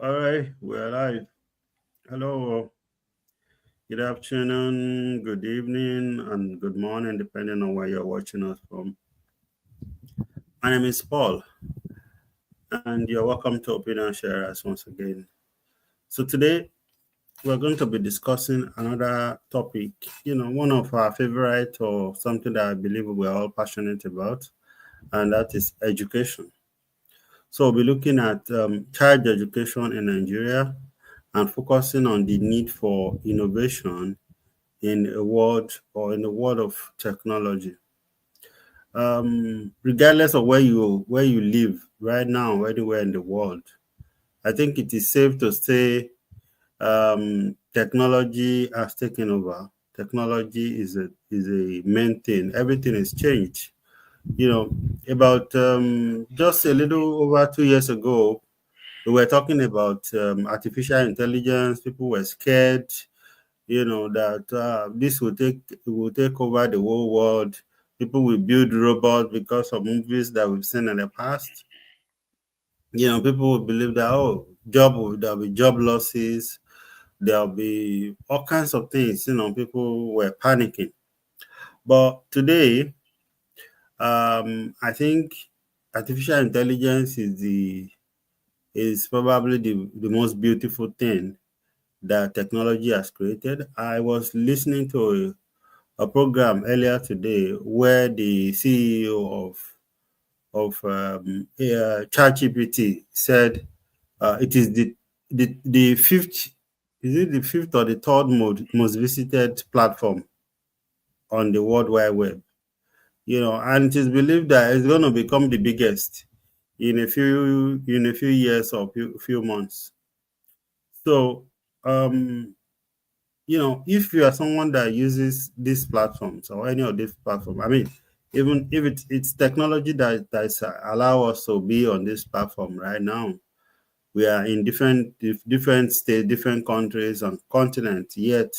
All right, we're live. Hello, good afternoon, good evening, and good morning, depending on where you're watching us from. My name is Paul, and you're welcome to Opinion Sharers once again. So, today we're going to be discussing another topic, one of our favorite or something that I believe we're all passionate about, and that is education. So, we'll be looking at child education in Nigeria and focusing on the need for innovation in the world of technology. Regardless of where you live right now, anywhere in the world, I think it is safe to say technology has taken over. Technology is a main thing. Everything has changed. You know, about just a little over 2 years ago, we were talking about artificial intelligence. People were scared, that this will take over the whole world. People will build robots because of movies that we've seen in the past. People will believe that there'll be job losses, there'll be all kinds of things. People were panicking. But today, I think artificial intelligence is probably the most beautiful thing that technology has created. I was listening to a program earlier today where the CEO of ChatGPT said it is the fifth, is it the fifth or the third most visited platform on the World Wide Web. And it is believed that it's going to become the biggest in a few years or few months. So if you are someone that uses these platforms or any of these platforms, I mean, even if it's technology that's allow us to be on this platform right now, we are in different states, different countries and continents, yet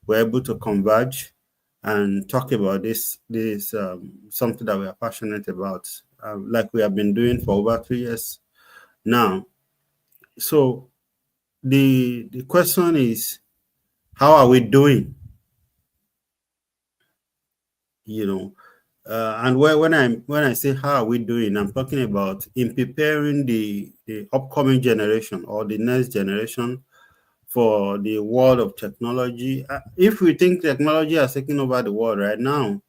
we're able to converge and talk about this something that we are passionate about, like we have been doing for over 3 years now. So the question is, how are we doing? you know and when I say how are we doing, I'm talking about in preparing the upcoming generation or the next generation for the world of technology. If we think technology has taken over the world right now,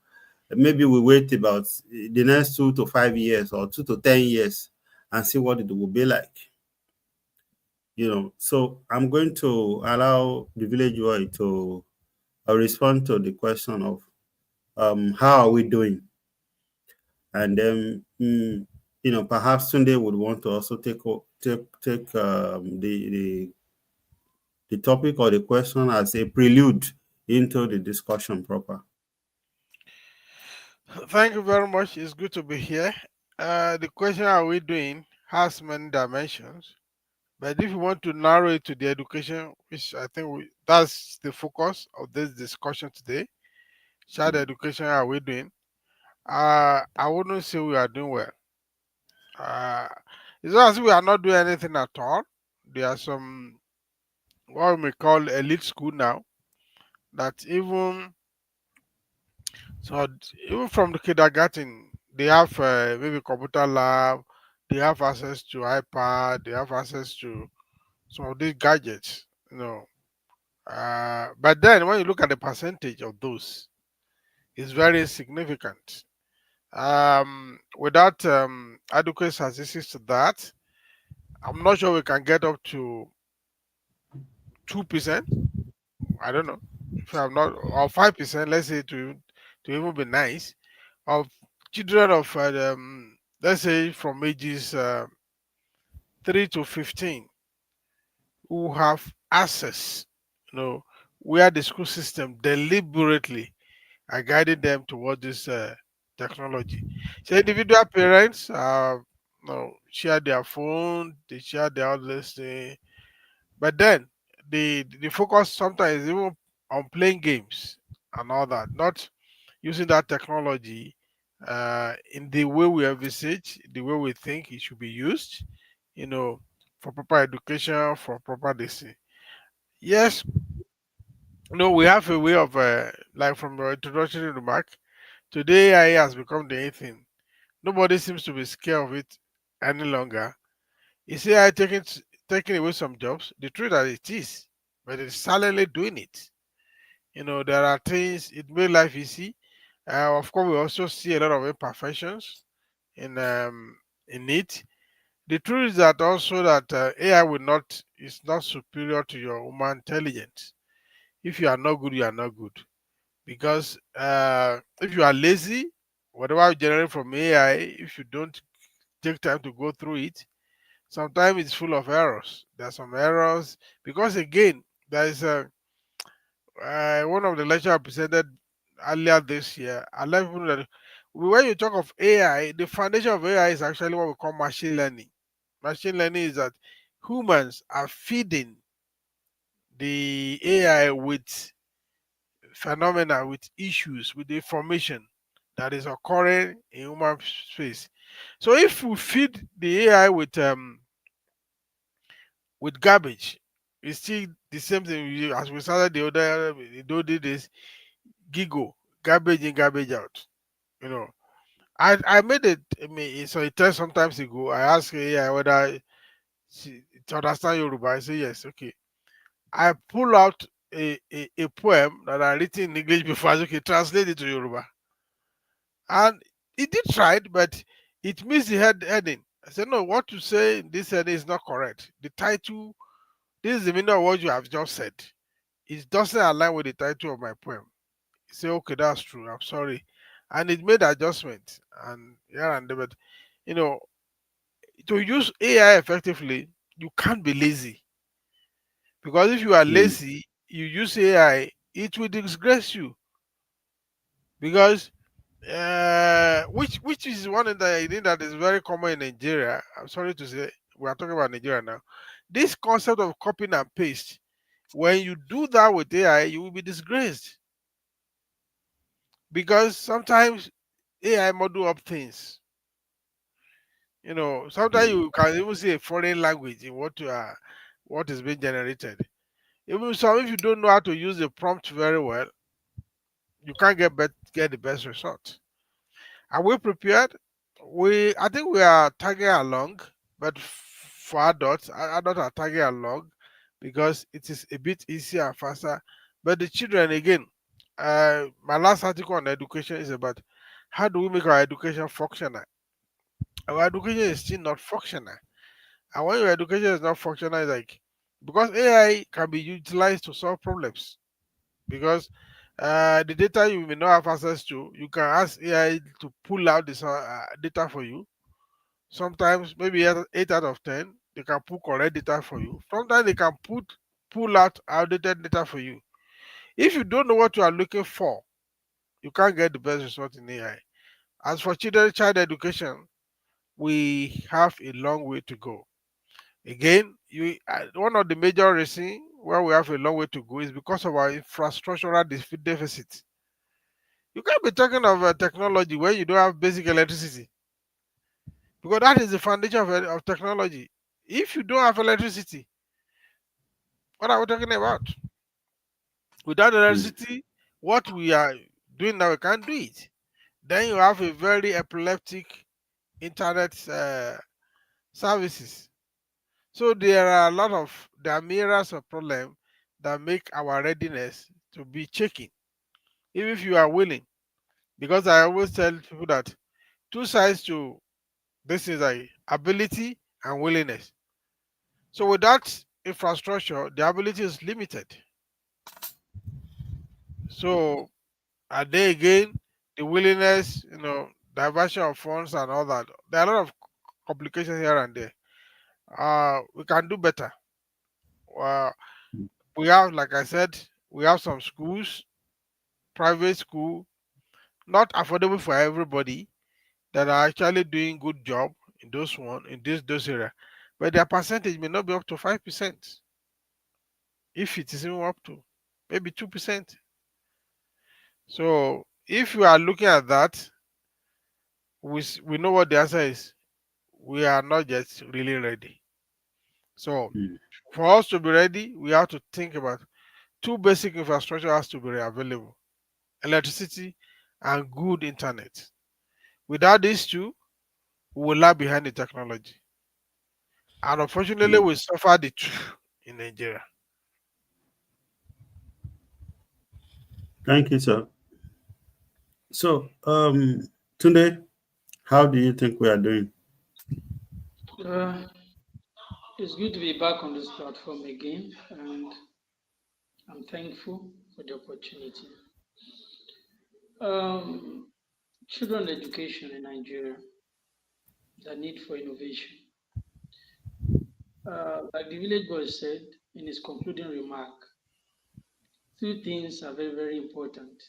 maybe we wait about the next 2 to 5 years or 2 to 10 years and see what it will be like. So I'm going to allow the village boy to respond to the question of how are we doing. And then perhaps Sunday would want to also take the topic or the question as a prelude into the discussion proper. Thank you very much. It's good to be here. The question are we doing has many dimensions, but if you want to narrow it to the education, which I think that's the focus of this discussion today, child education are we doing? I wouldn't say we are doing well. Uh, it's not as if we are not doing anything at all. There are some what we may call elite school now that So even from the kindergarten, they have maybe computer lab, they have access to iPad, they have access to some of these gadgets, you know. But then when you look at the percentage of those, it's very significant. Without adequate statistics to that, I'm not sure we can get up to 2%. I don't know if I'm not, or 5%. Let's say to even be nice, of children of let's say from ages 3 to 15 who have access, where the school system deliberately are guiding them towards this technology. So individual parents share their phone, they share their all this thing, but then the focus sometimes is even on playing games and all that, not using that technology in the way we envisage, the way we think it should be used, you know. for proper education, for proper this. Yes, no, we have a way of like from your introductory remark. Today, AI has become the anything. Nobody seems to be scared of it any longer. Is AI taking away some jobs? The truth that it is, but it's silently doing it. There are things it made life easy. Of course, we also see a lot of imperfections in it. The truth is that also that AI will not is not superior to your human intelligence. If you are not good, you are not good. Because if you are lazy, whatever you generate from AI, if you don't take time to go through it, sometimes it's full of errors. There are some errors because again, there is one of the lecture I presented earlier this year. I let people know that when you talk of AI, the foundation of AI is actually what we call machine learning. Machine learning is that humans are feeding the AI with phenomena, with issues, with information that is occurring in human space. So if we feed the AI with garbage, it's still the same thing as we started the other days, gigo, garbage in, garbage out. You know, I made it. I mean, so a test sometimes ago. I asked AI whether to understand Yoruba. I say yes. Okay. I pull out a poem that I written in English before. I say, okay, translate it to Yoruba, and it did try it, but it missed the heading. I said, no, what you say in this heading is not correct. The title, this is the meaning of what you have just said. It doesn't align with the title of my poem. He said, okay, that's true. I'm sorry. And it made adjustment and yeah, and there, but you know, to use AI effectively, you can't be lazy. Because if you are mm, lazy, you use AI, it will disgrace you. Because which is one of the thing that is very common in Nigeria. I'm sorry to say, we are talking about Nigeria now. This concept of copying and paste, when you do that with AI, you will be disgraced because sometimes AI model up things. Sometimes mm, you can even see a foreign language in what is being generated. Even so, if you don't know how to use the prompt very well, you can't get the best result. Are we prepared? I think we are tagging along, but for adults, adults are tagging along because it is a bit easier and faster. But the children, again, my last article on education is about how do we make our education functional. Our education is still not functional, and when your education is not functional, it's like because AI can be utilized to solve problems because the data you may not have access to, you can ask AI to pull out this data for you. Sometimes maybe 8 out of 10, they can pull correct data for you. Sometimes they can pull out outdated data for you. If you don't know what you are looking for, you can't get the best result in AI. As for child education, we have a long way to go. Again, one of the major reasons why we have a long way to go is because of our infrastructural deficit. You can't be talking of technology when you don't have basic electricity, because that is the foundation of technology. If you don't have electricity, what are we talking about? Without mm, electricity, what we are doing now, we can't do it. Then you have a very epileptic internet services. So there are myriads of problems that make our readiness to be shaken, even if you are willing. Because I always tell people that two sides to this is like ability and willingness. So without infrastructure, the ability is limited. So and then again, the willingness, diversion of funds and all that. There are a lot of complications here and there. We can do better. Uh, we have, like I said, we have some schools, private school, not affordable for everybody, that are actually doing good job in those area, but their percentage may not be up to 5%, if it is even up to maybe 2%. So if you are looking at that, we know what the answer is. We are not yet really ready. So mm. for us to be ready, we have to think about two basic infrastructure has to be available: electricity and good internet. Without these two, we will lag behind the technology. And unfortunately, Mm. we suffer the two in Nigeria. Thank you, sir. So, Tunde, how do you think we are doing? Uh, it's good to be back on this platform again, and I'm thankful for the opportunity. Um, Children education in Nigeria, the need for innovation. Like the village boy said in his concluding remark, two things are very, very important: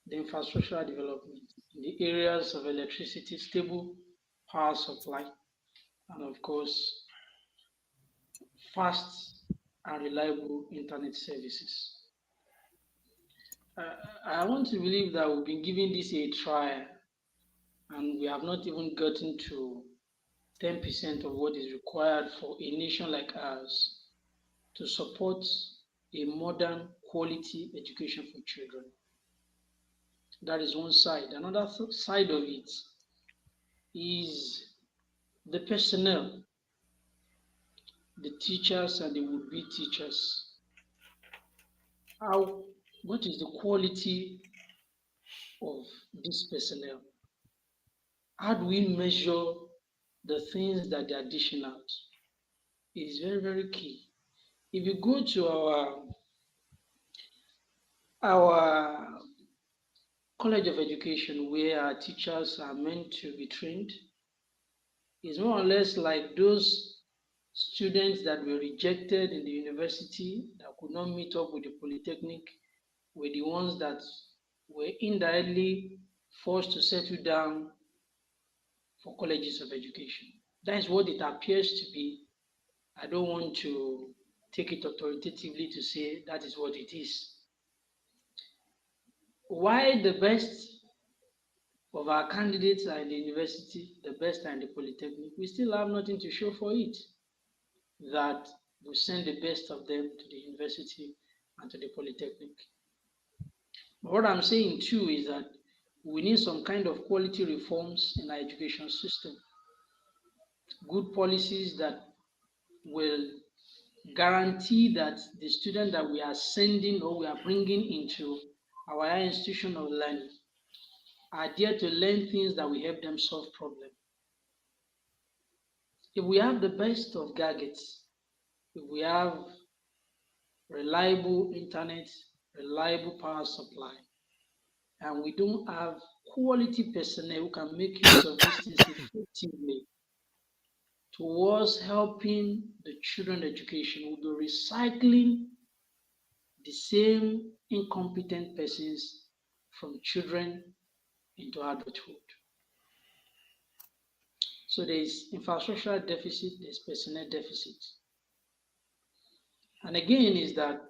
the infrastructural development in the areas of electricity, stable power supply, and of course, fast and reliable internet services. Uh, I want to believe that we've been giving this a try and we have not even gotten to 10% of what is required for a nation like ours to support a modern quality education for children. That is one side. Another side of it is the personnel, the teachers and the would be teachers. How, what is the quality of this personnel? How do we measure the things that they are dishing out? It is very, very key. If you go to our college of education where our teachers are meant to be trained, it's more or less like those students that were rejected in the university that could not meet up with the polytechnic were the ones that were indirectly forced to settle down for colleges of education. That is what it appears to be. I don't want to take it authoritatively to say that is what it is. Why the best of our candidates are in the university, the best are in the polytechnic, we still have nothing to show for it that we send the best of them to the university and to the polytechnic. But what I'm saying too is that we need some kind of quality reforms in our education system, good policies that will guarantee that the students that we are sending or we are bringing into our higher institution of learning are there to learn things that will help them solve problems. If we have the best of gadgets, if we have reliable internet, reliable power supply, and we don't have quality personnel who can make use of these things effectively towards helping the children education, we'll be recycling the same incompetent persons from children into adulthood. So there is infrastructural deficit, there's personnel deficit. And again, is that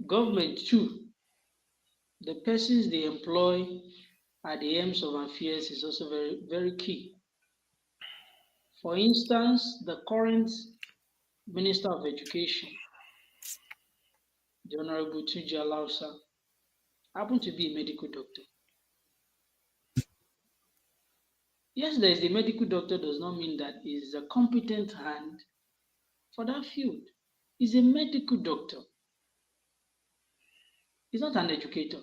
government too, the persons they employ at the aims of affairs is also very, very key. For instance, the current Minister of Education, the Honorable Tunji Alausa, happened to be a medical doctor. Yes, there is a medical doctor does not mean that he is a competent hand for that field. He's a medical doctor. He's not an educator.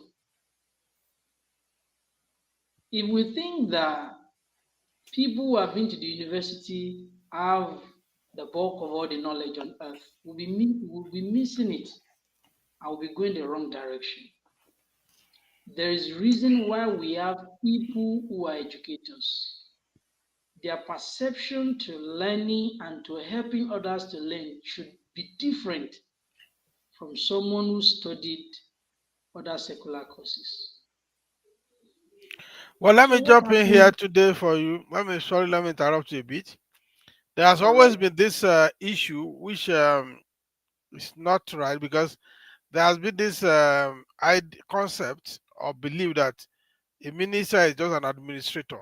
If we think that people who have been to the university have the bulk of all the knowledge on earth, we'll be missing it and we'll be going the wrong direction. There is reason why we have people who are educators. Their perception to learning and to helping others to learn should be different from someone who studied other secular courses. Well, let So me what jump in here happened? today for you. Let me interrupt you a bit. There has All always right. been this issue, which is not right, because there has been this concept or belief that a minister is just an administrator,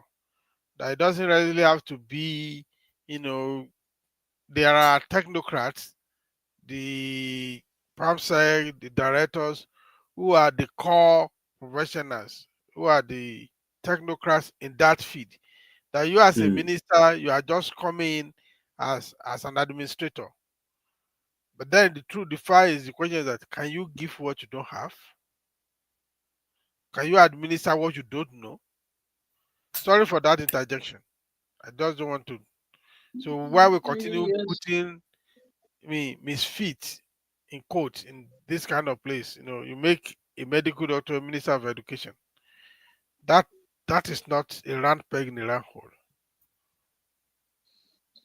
that it doesn't really have to be, you know, there are technocrats, the PAMSEC, the directors, who are the core professionals, who are the technocrats in that field. That you as a Mm. minister, you are just coming in as an administrator. But then the truth, the fire is the question is that can you give what you don't have? Can you administer what you don't know? Sorry for that interjection. I just don't want to. So while we continue Yes. putting misfit in quotes in this kind of place, you make a medical doctor a minister of education. That that is not a round peg in a round hole.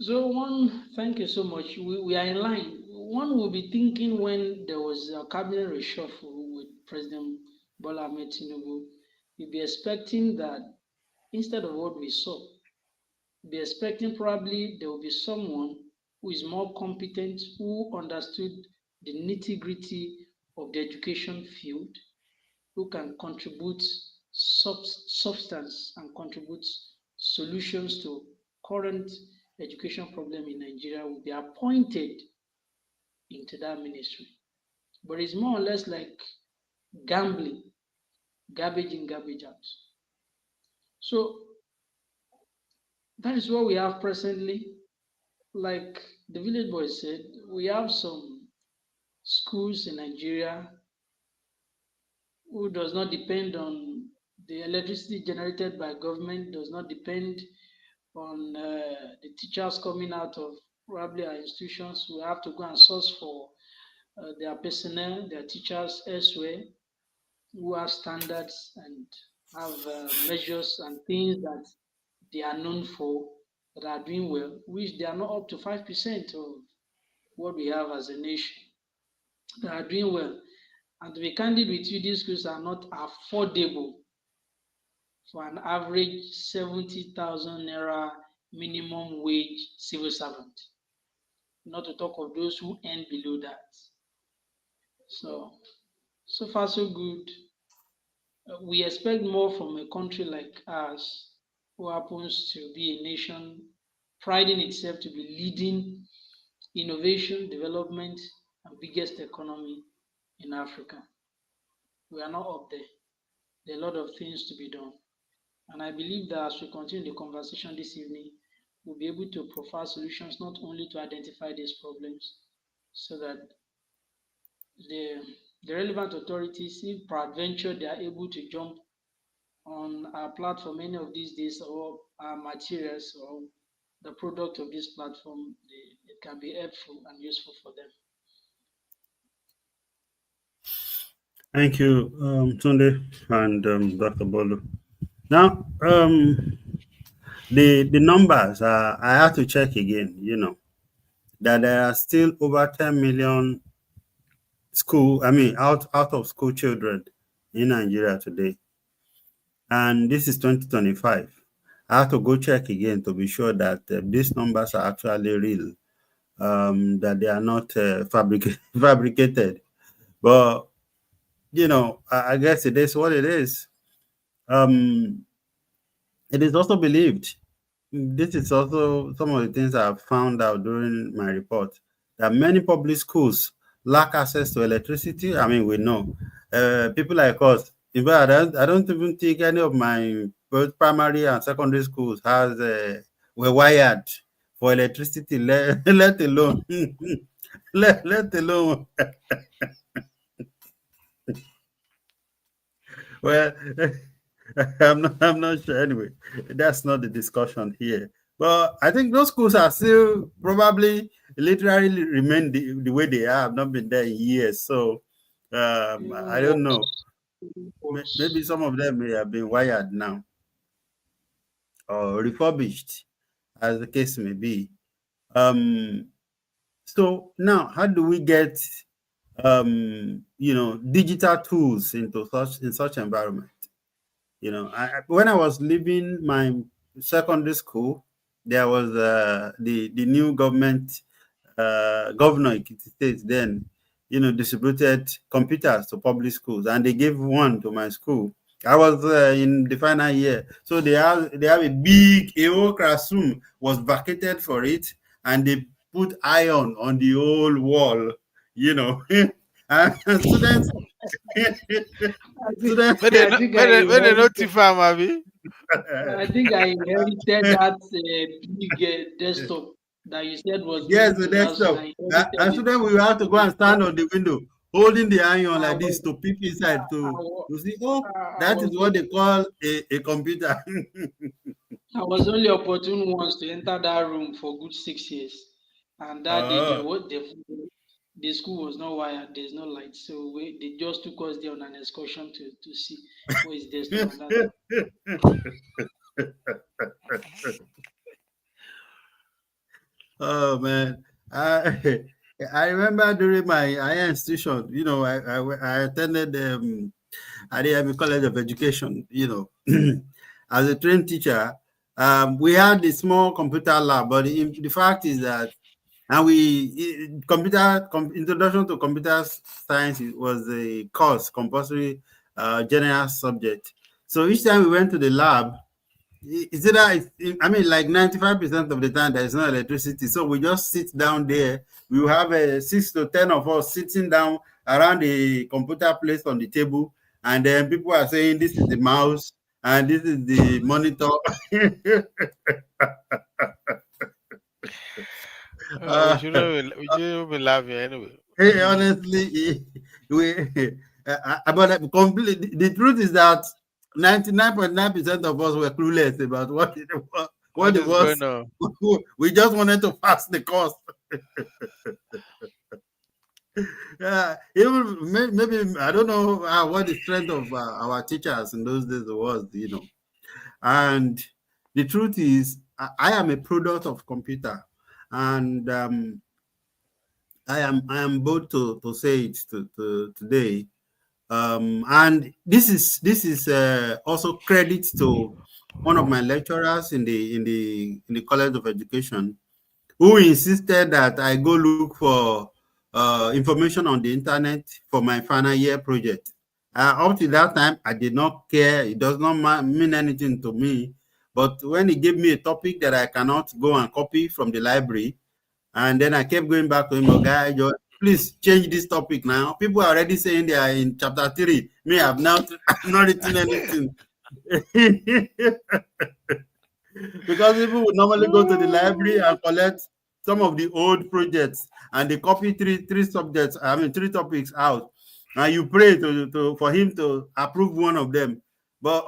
So thank you so much. We are in line. One will be thinking when there was a cabinet reshuffle with President Bola Ahmed Tinubu, you'll be expecting that instead of what we saw, be expecting probably there will be someone who is more competent, who understood the nitty gritty of the education field, who can contribute substance and contribute solutions to current education problem in Nigeria will be appointed into that ministry. But it's more or less like gambling, garbage in, garbage out. So that is what we have presently. Like the village boy said, we have some schools in Nigeria who does not depend on the electricity generated by government, does not depend on the teachers coming out of probably our institutions. We have to go and source for their personnel, their teachers elsewhere who have standards and have measures and things that they are known for that are doing well, which they are not up to 5% of what we have as a nation. They are doing well. And to be candid with you, these schools are not affordable for an average 70,000 naira minimum wage civil servant, not to talk of those who earn below that. So, so far so good. We expect more from a country like us, who happens to be a nation priding itself to be leading innovation, development, and biggest economy in Africa. We are not up there. There are a lot of things to be done. And I believe that as we continue the conversation this evening, we'll be able to provide solutions not only to identify these problems, so that the, the relevant authorities, if peradventure they are able to jump on our platform any of these days or our materials or the product of this platform, it can be helpful and useful for them. Thank you, Tunde and Dr. Bolu. Now, the numbers, I have to check again, that there are still over 10 million out of school children in Nigeria today. And this is 2025. I have to go check again to be sure that these numbers are actually real, that they are not fabricated. But, I guess it is what it is. Um, it is also believed, this is also some of the things I've found out during my report, that many public schools lack access to electricity. I mean, we know. People like us, in fact, I don't even think any of my both primary and secondary schools were wired for electricity, let alone let alone well, I'm not sure anyway. That's not the discussion here. But I think those schools are still probably literally remain the way they are. I've not been there in years. So Even I don't know. worse, even Maybe worse. some of them may have been wired now or refurbished, as the case may be. Um, so now how do we get digital tools into such environment? When I was leaving my secondary school, there was the new government governor in Ekiti State then, distributed computers to public schools, and they gave one to my school. I was in the final year, so they have a whole classroom was vacated for it, and they put iron on the whole wall, and students, I think students, I think I When they inherited notify, Mabi. I think I inherited that big desktop that you said was yes, given the to us. desktop. I inherited And it. students will have to go and stand on the window, holding the iron I like was this to peep inside I, to see, oh, I that is was what they call a computer. I was only opportune once to enter that room for good 6 years, and that day Oh. the school was not wired. There's no light, so they just took us there on an excursion to see what is desktop, and that's Oh man, I I remember during my higher institution, I attended Adeyemi College of Education. As a trained teacher, we had a small computer lab, but the fact is that, and introduction to computer science was a course, compulsory general subject. So each time we went to the lab, is it that I mean, like 95% of the time there is no electricity, so we just sit down there. We will have 6 to 10 of us sitting down around the computer placed on the table, and then people are saying this is the mouse and this is the monitor. uh, We shouldn't be laughing anyway. honestly, we but completely, the truth is that 99.9% of us were clueless about what What it is going was. on? We just wanted to pass the course. Yeah, even maybe I don't know what the strength of our teachers in those days was. And the truth is, I am a product of computer, and I am bold to say it today. And this is also credit to one of my lecturers in the College of Education, who insisted that I go look for information on the internet for my final year project. Up to that time, I did not care. It does not mean anything to me. But when he gave me a topic that I cannot go and copy from the library, and then I kept going back to him, guy, please change this topic now. People are already saying they are in chapter 3. Me, I've now I've not written anything. Because people would normally go to the library and collect some of the old projects, and they copy three subjects, I mean 3 topics out, and you pray for him to approve one of them. But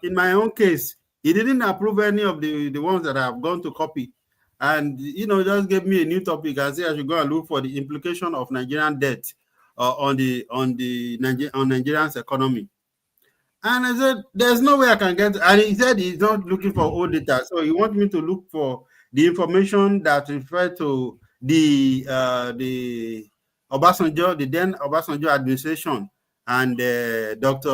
in my own case, he didn't approve any of the ones that I've gone to copy, and just gave me a new topic and say I should go and look for the implication of Nigerian debt on Nigerian's economy. And I said, there's no way I can get. And he said he's not looking for old data. So he wants me to look for the information that refer to the Obasanjo, the then Obasanjo administration, and Dr.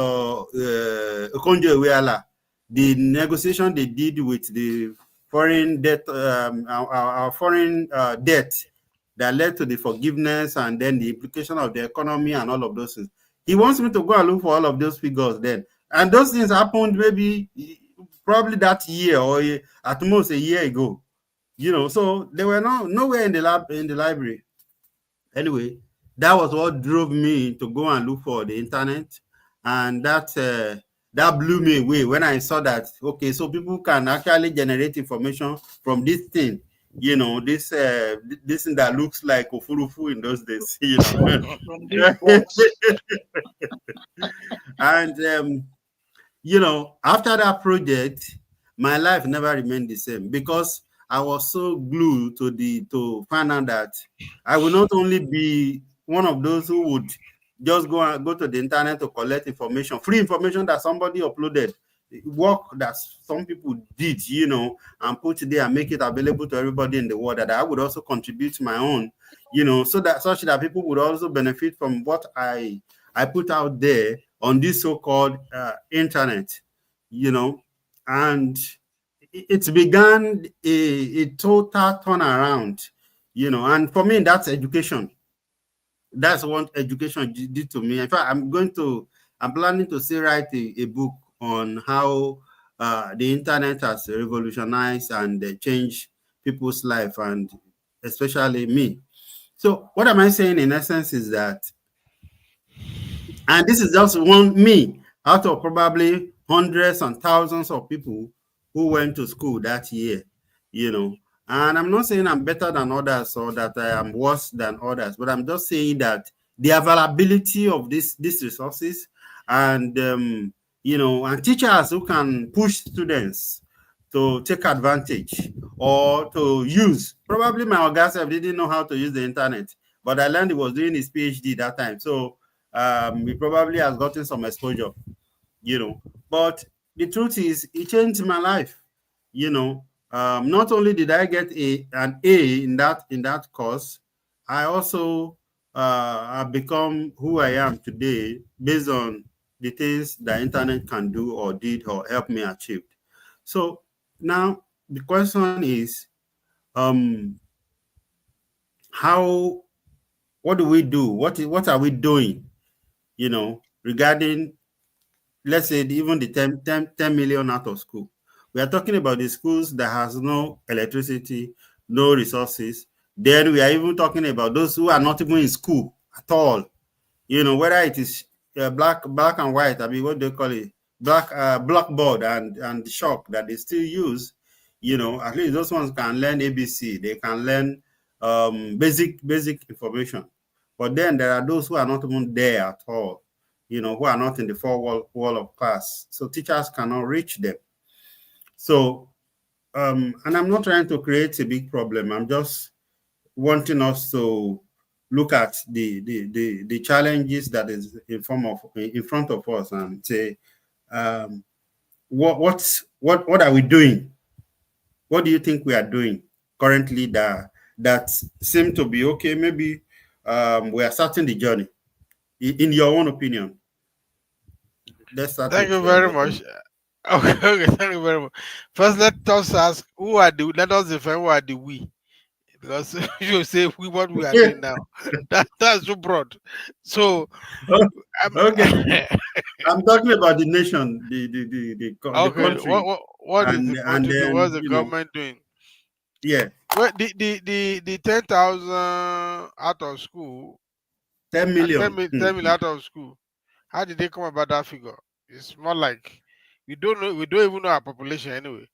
Okonjo Iweala, the negotiation they did with the foreign debt, our foreign debt, that led to the forgiveness and then the implication of the economy and all of those things. He wants me to go and look for all of those figures then. And those things happened maybe probably that year or at most a year ago. So they were nowhere in the library. Anyway, that was what drove me to go and look for the internet, and that blew me away when I saw that, okay, so people can actually generate information from this thing, this thing that looks like ofurufu in those days. from this box. And after that project, my life never remained the same, because I was so glued to find out that I will not only be one of those who would just go to the internet to collect information, free information that somebody uploaded, work that some people did, and put there and make it available to everybody in the world, that I would also contribute my own, so that such that people would also benefit from what I put out there on this so-called internet, and it's began a total turnaround, and for me, that's education. That's what education did to me. In fact, I'm planning to say, write a book on how the internet has revolutionized and changed people's life, and especially me. So what am I saying in essence is that, and this is just one me out of probably hundreds and thousands of people who went to school that year, you know. And I'm not saying I'm better than others or that I am worse than others, but I'm just saying that the availability of these resources and and teachers who can push students to take advantage or to use. Probably my Oga self didn't know how to use the internet, but I learned he was doing his PhD that time. So he probably has gotten some exposure, you know. But the truth is, it changed my life, you know. Not only did I get an A in that course, I also have become who I am today based on the things the internet can do or did or help me achieve. So now the question is, um, how what do we do? What are we doing, regarding, let's say, even the 10 million out of school. We are talking about the schools that has no electricity, no resources. Then we are even talking about those who are not even in school at all. Whether it is black and white, I mean, what do they call it? Blackboard and chalk that they still use. At least those ones can learn ABC. They can learn basic information. But then there are those who are not even there at all, who are not in the four wall of class. So teachers cannot reach them. So, and I'm not trying to create a big problem. I'm just wanting us to look at the challenges that is in front of us and say, what are we doing? What do you think we are doing currently that seem to be okay? Maybe we are starting the journey. In your own opinion, let's start Thank with you very Dr. much. Okay, okay, thank you very much. First, let us ask let us define who are the we. Because you say we what we are doing now. That's so broad. So Okay, um, I'm talking about the nation, the okay, country, what is and the country doing? then What's the government doing? yeah, Well, the 10,000 out of school, 10 10 million. million, 10 million out of school. How did they come about that figure? It's more like we don't know. We don't even know our population anyway.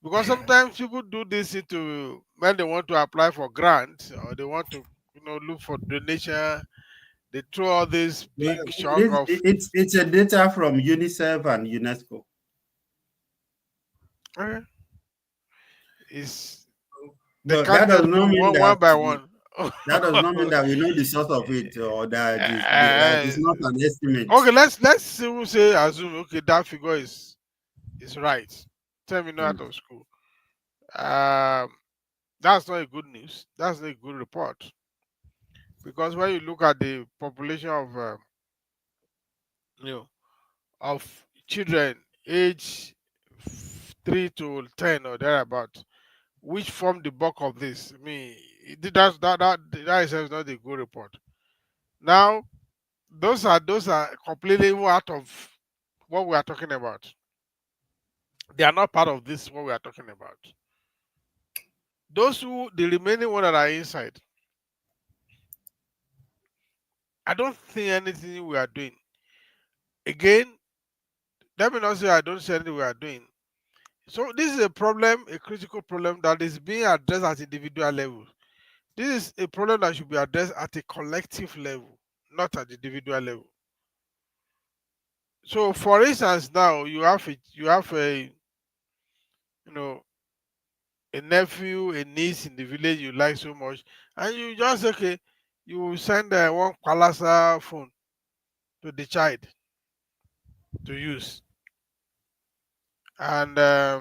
Because sometimes people do this into when they want to apply for grants or they want to, look for donation. They throw all this Well, big chunk of. it's a data from UNICEF and UNESCO, Okay, it's they but can't just do one by one. that does not mean that we know the source of it, or that Uh, is not an estimate. okay, let's say assume okay that figure is right. 10 million out Mm. of school. Um, that's not a good news. That's not a good report because when you look at the population of you know of children age 3 to 10 or thereabout, which form the bulk of this. I mean, that is not a good report. Now, those are completely out of what we are talking about. They are not part of this what we are talking about. The remaining one that are inside, I don't think anything we are doing. Again, let me not say I don't see anything we are doing. So this is a problem, a critical problem that is being addressed at individual level. This is a problem that should be addressed at a collective level, not at the individual level. So, for instance, now you have a you know a nephew, a niece in the village you like so much, and you just okay, you will send one palasa phone to the child to use, and I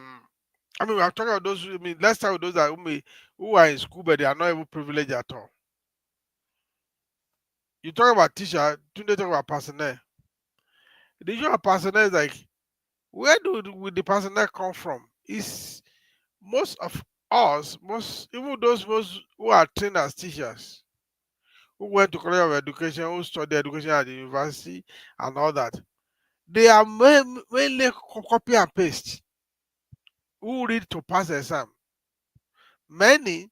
mean, we're talking about those. I mean, let's start with those who are in school but they are not even privileged at all. You talk about teacher, today talk about personnel. The issue of personnel is like, where will the personnel come from? Is most of us, most even those most who are trained as teachers, who went to college of education, who studied education at the university and all that, they are mainly copy and paste. Who read to pass the exam? Many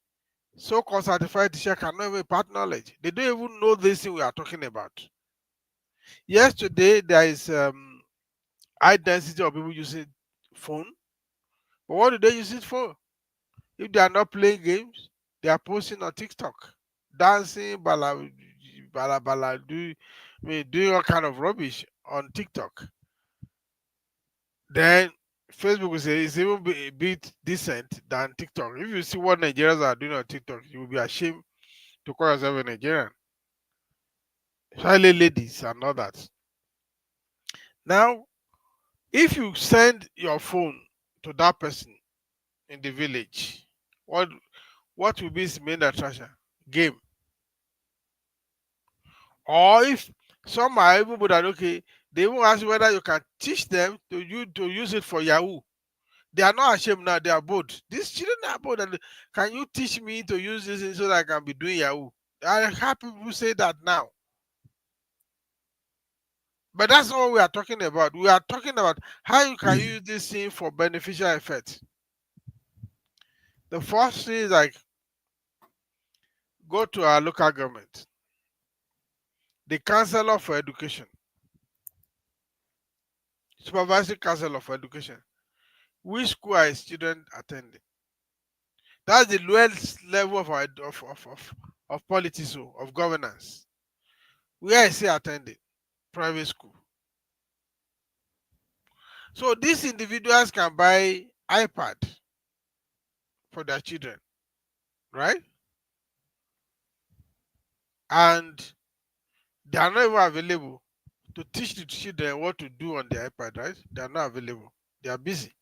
So-called certified teacher cannot even impart knowledge. They don't even know this thing we are talking about. Yesterday, there is high density of people using phone. But what do they use it for? If they are not playing games, they are posting on TikTok, dancing, bala, doing all kind of rubbish on TikTok. Then Facebook will say it's even a bit decent than TikTok. If you see what Nigerians are doing on TikTok, you will be ashamed to call yourself a Nigerian. Especially ladies and all that. Now, if you send your phone to that person in the village, what will be his main attraction? Game. Or if some are even good at, okay, they even ask you whether you can teach them to use it for Yahoo. They are not ashamed now, they are bold. These children are bold. And can you teach me to use this so that I can be doing Yahoo? I have people say that now. But that's all we are talking about. We are talking about how you can use this thing for beneficial effect. The first thing is like go to our local government, the counselor for education, supervisory counselor for education. Which school are students attending? That's the lowest level of of politics, of governance. Where is he attending? Private school. So these individuals can buy iPad for their children, right? And they are not even available to teach the children what to do on the iPad, right? They are not available. They are busy.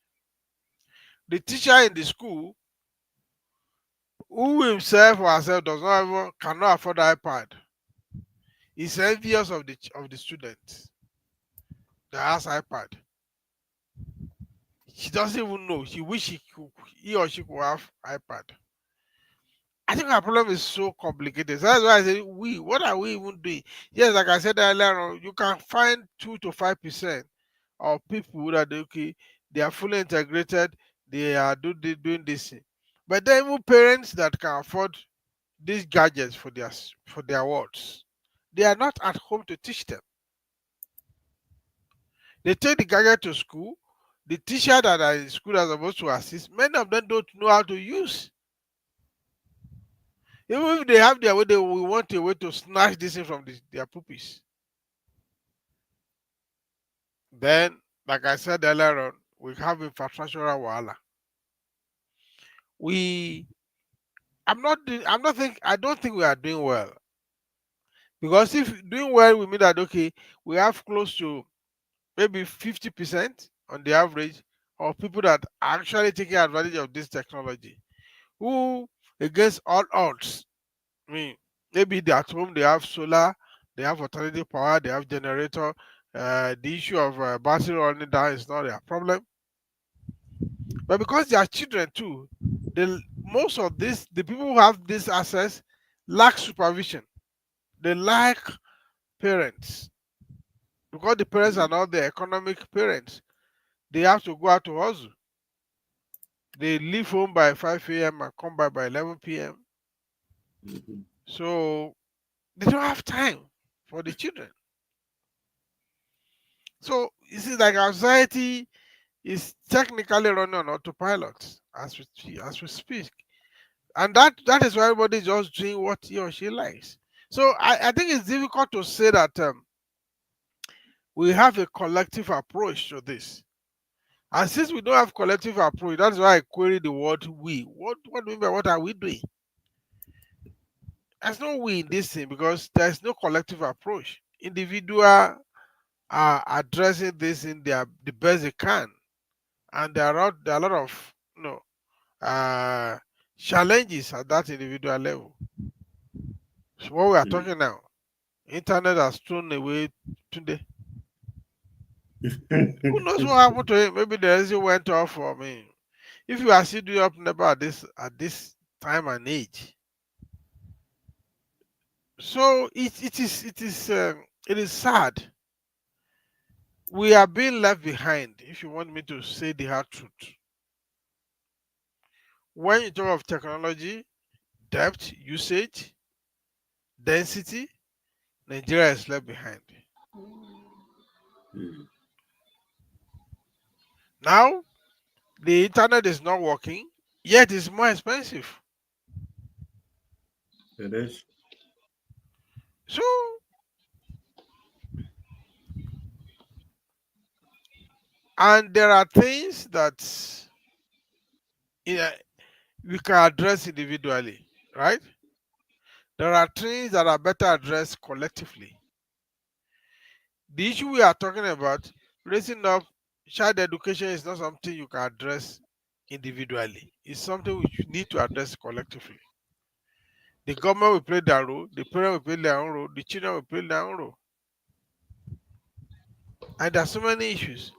The teacher in the school, who himself or herself does not even cannot afford the iPad, is envious of the student that has iPad. She doesn't even know. She wish he or she could have iPad. I think our problem is so complicated. So that's why I say what are we even doing? Yes, like I said earlier on, you can find 2 to 5% of people that okay, they are fully integrated, they are doing this thing. But then even parents that can afford these gadgets for their wards, they are not at home to teach them. They take the gadget to school. The teacher that are in school are supposed to assist. Many of them don't know how to use. Even if they have their way, they will want a way to snatch this thing from their puppies. Then, like I said earlier on, we have infrastructural wahala. We, I don't think we are doing well. Because if doing well, we mean that okay, we have close to maybe 50% on the average of people that are actually taking advantage of this technology, who against all odds, I mean, maybe they at home, they have solar, they have alternative power, they have generator. The issue of battery running down is not their problem. But because they are children too, most of the people who have this access lack supervision. They lack parents because the parents are not the economic parents. They have to go out to hustle. They leave home by 5 a.m. and come back by 11 p.m. So they don't have time for the children. So you see, like our society is technically running on autopilot as we speak, and that is why everybody is just doing what he or she likes. So I think it's difficult to say that we have a collective approach to this. And since we don't have collective approach, that's why I query the word we. What do you mean by what are we doing? There's no we in this thing because there's no collective approach. Individual are addressing this in the best they can, and there are a lot of uh, challenges at that individual level. So what we are talking now, internet has thrown away today. Who knows what happened to him? Maybe the engine went off for me. If you are still doing up never at this time and age, so it is sad. We are being left behind. If you want me to say the hard truth, when you talk of technology, depth, usage, density, Nigeria is left behind. Mm. Now, the internet is not working, yet it's more expensive. It is. So, and there are things that yeah, we can address individually, right? There are things that are better addressed collectively. The issue we are talking about, raising up child education, is not something you can address individually. It's something which you need to address collectively. The government will play their role, the parents will play their own role, the children will play their own role. And there are so many issues.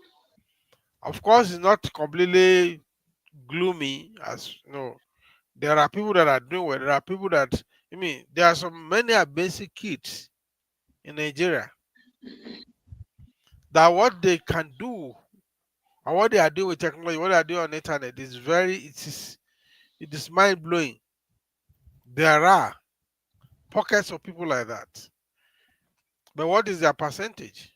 Of course, it's not completely gloomy as no. There are people that are doing well. There are people that there are some many are basic kids in Nigeria that what they can do and what they are doing with technology, what they are doing on the internet is it is mind blowing. There are pockets of people like that. But what is their percentage?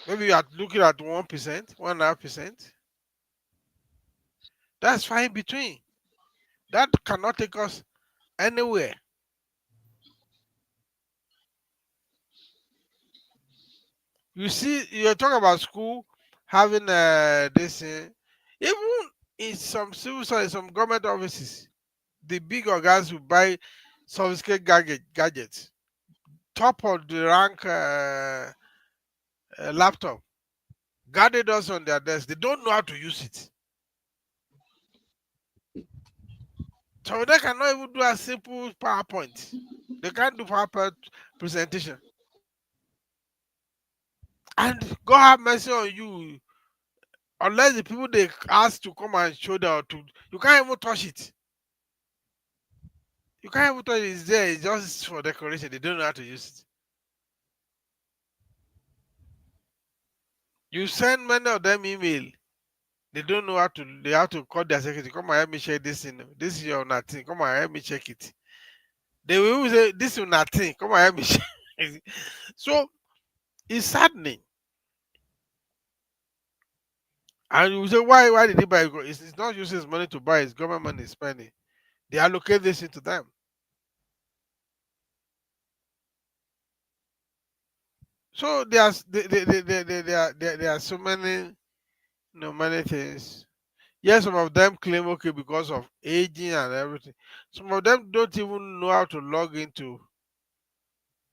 Maybe you are looking at 1%, 1.5%. That's fine between. That cannot take us anywhere. You see, you talk about school having this, even in some civil service, some government offices, the big organs will buy sophisticated gadgets, top of the rank laptop, guarded us on their desk. They don't know how to use it. So they cannot even do a simple PowerPoint. They can't do PowerPoint presentation. And God have mercy on you. Unless the people they ask to come and show them, you can't even touch it. You can't even touch it. It's there. It's just for decoration. They don't know how to use it. You send many of them email. They don't know how to. They have to call their secretary. Come and help me check this in. This is your nothing. Come and help me check it. They will even say this is nothing. Come and help me check. So it's saddening. And you say why did he buy it? It's not using his money to buy. It's government money spending. They allocate this into them. So there are so many many things. Yes, some of them claim okay because of aging and everything. Some of them don't even know how to log into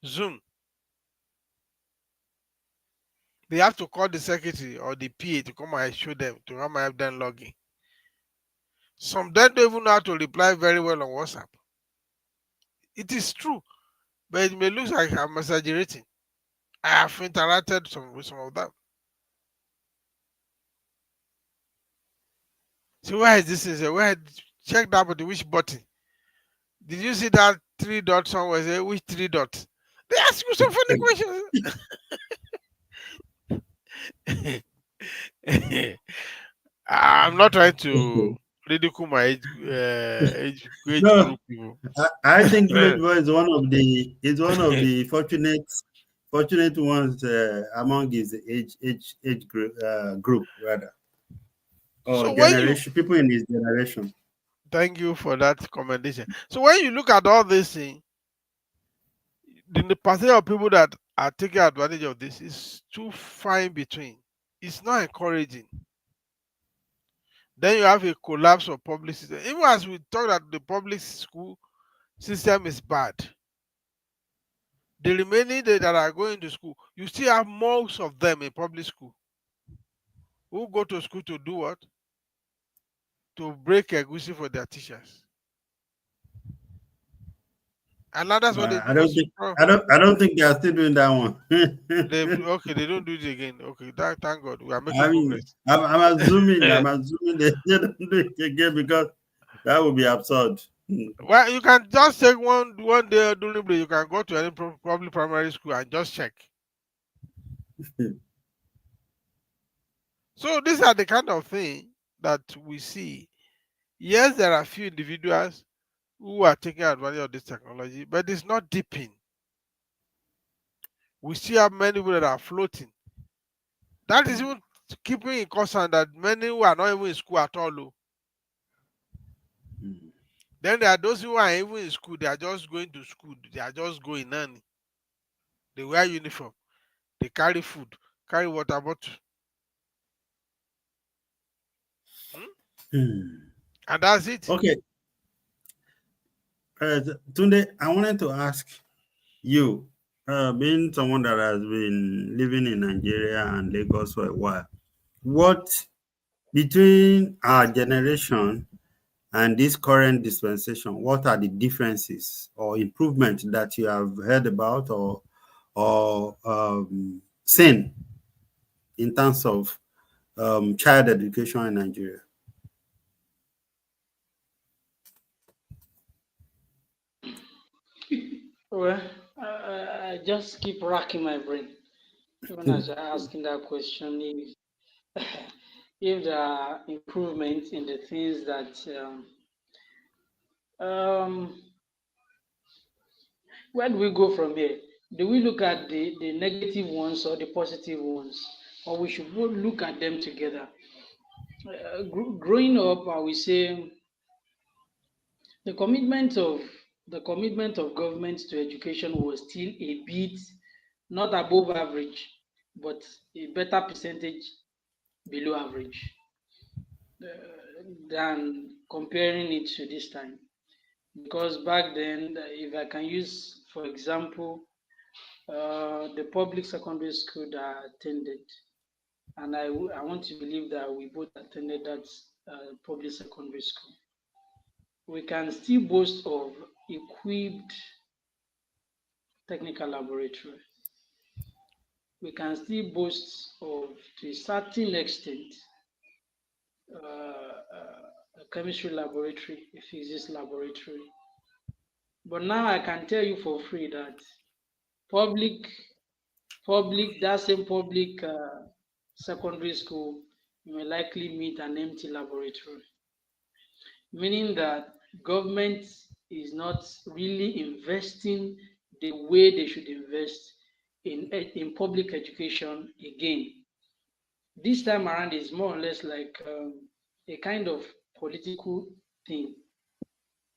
Zoom. They have to call the secretary or the PA to come and show them to come and help them log in. Some of them don't even know how to reply very well on WhatsApp. It is true, but it may look like I'm exaggerating. I have interacted with some of them. So where is this? Where check that button? Which button? Did you see that three dot somewhere? Say which three dots? They ask you some funny questions. I'm not trying to ridicule my age No, group people. I think village boy is one of the fortunate ones among his age group rather, or So when you generation, people in his generation. thank you for that commendation. So when you look at all this thing, the percentage of people that are taking advantage of this is too fine between. It's not encouraging. Then you have a collapse of public system. Even as we talk that the public school system is bad, the remaining that are going to school, you still have most of them in public school who go to school to do what? To break a goosey for their teachers. And now that's what they I do for don't think I don't think they are still doing that one. they okay, they don't do it again. Okay, thank God. We are making I mean, progress. I'm assuming they don't do it again because that would be absurd. Well, you can just take one day during break. You can go to any probably primary school and just check. So these are the kind of thing that we see. Yes, there are few individuals who are taking advantage of this technology, but it's not deeping. We still have many people that are floating. That is even keeping in concern that many who are not even in school at all. Oh. Mm. Then there are those who are even in school, they are just going to school, they are just going on. They wear uniform, they carry food, carry water bottle. Hmm? Hmm. And that's it. Okay, Tunde, I wanted to ask you, being someone that has been living in Nigeria and Lagos for a while, what between our generation and this current dispensation, what are the differences or improvements that you have heard about or seen in terms of child education in Nigeria? Well, I just keep racking my brain even as you're asking that question. If, if there are improvements in the things that um, where do we go from here? Do we look at the negative ones or the positive ones, or we should both look at them together? Growing up, I will say the commitment of government to education was still a bit not above average, but a better percentage below average than comparing it to this time. Because back then, if I can use, for example, the public secondary school that I attended, and I want to believe that we both attended that public secondary school, we can still boast of equipped technical laboratory. We can still boast of, to a certain extent, a chemistry laboratory, a physics laboratory. But now I can tell you for free that public, that same public secondary school, you may likely meet an empty laboratory, meaning that government is not really investing the way they should invest in public education again. This time around is more or less like a kind of political thing.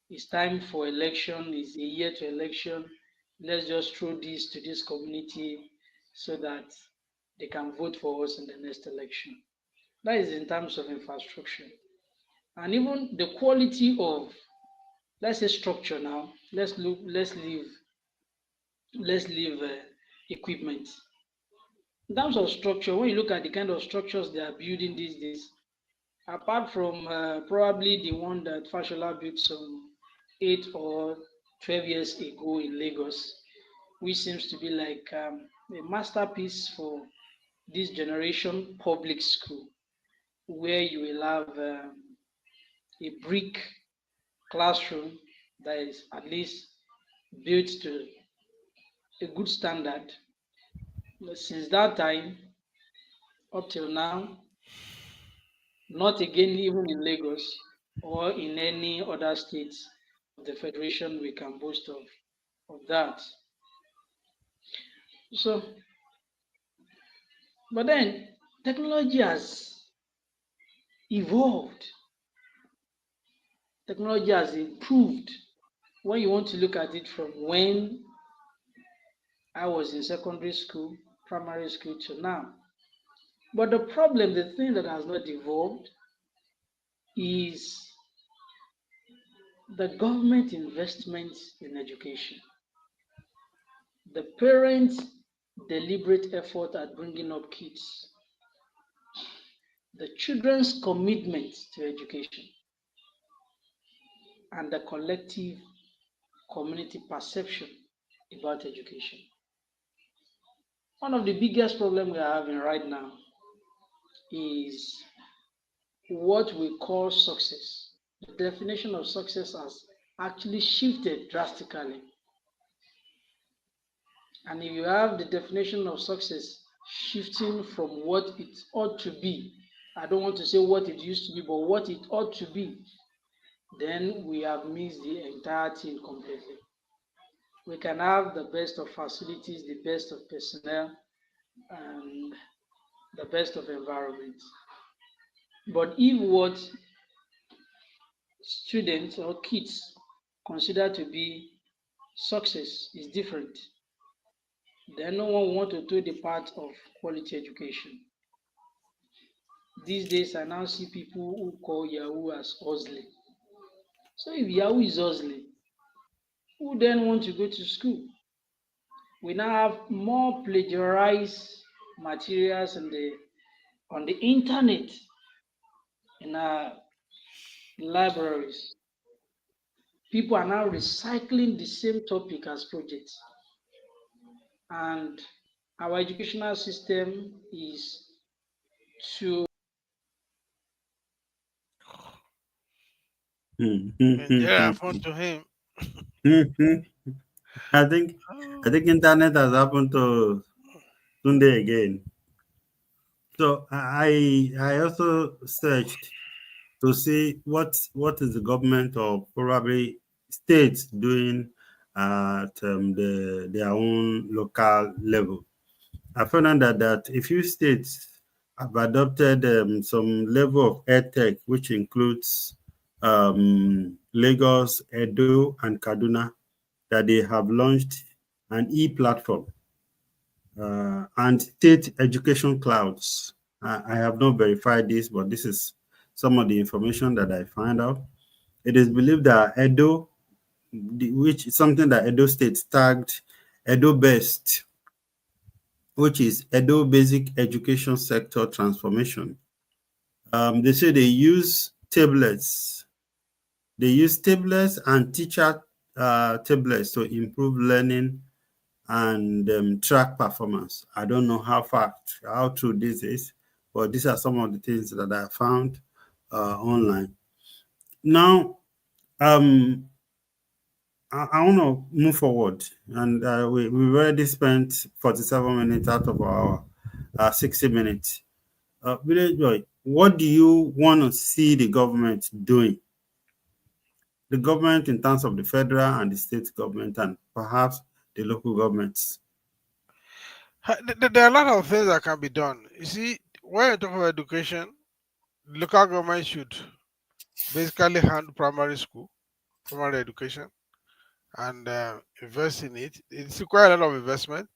It's time for election, it's a year to election. Let's just throw this to this community so that they can vote for us in the next election. That is in terms of infrastructure. And even the quality of, let's say, structure now. Let's leave equipment. In terms of structure, when you look at the kind of structures they are building these days, apart from probably the one that Fashola built some 8 or 12 years ago in Lagos, which seems to be like a masterpiece for this generation public school, where you will have a brick classroom that is at least built to a good standard. Since that time up till now, not again even in Lagos or in any other states of the federation we can boast of that. So, but then technology has evolved, technology has improved. When you want to look at it from when I was in secondary school, primary school to now. But the problem, the thing that has not evolved is the government investments in education, the parents' deliberate effort at bringing up kids, the children's commitment to education, and the collective community perception about education. One of the biggest problems we are having right now is what we call success. The definition of success has actually shifted drastically. And if you have the definition of success shifting from what it ought to be, I don't want to say what it used to be, but what it ought to be, then we have missed the entire thing completely. We can have the best of facilities, the best of personnel, and the best of environment. But if what students or kids consider to be success is different, then no one want to do the part of quality education. These days, I now see people who call Yahoo as hustling. So if Yahoo is hustling, who then want to go to school? We now have more plagiarized materials on the internet in our libraries. People are now recycling the same topic as projects, and our educational system is to Nigeria happened to him. I think I Oh. think internet has happened to Sunday again. So I also searched to see what is the government or probably states doing at their own local level. I found out that a few states have adopted some level of edtech, which includes Lagos, Edo, and Kaduna, that they have launched an e-platform and state education clouds. I have not verified this, but this is some of the information that I find out. It is believed that Edo, which is something that Edo State tagged Edo Best, which is Edo Basic Education Sector Transformation. They say they use tablets. They use tablets and teacher tablets to improve learning and track performance. I don't know how true this is, but these are some of the things that I found online. Now, um, I want to move forward, and we've already spent 47 minutes out of our 60 minutes. Village Boy, what do you want to see the government doing? The government in terms of the federal and the state government, and perhaps the local governments. There are a lot of things that can be done. You see, when you talk about education, local government should basically handle primary school, primary education, and invest in it. It's require a lot of investment,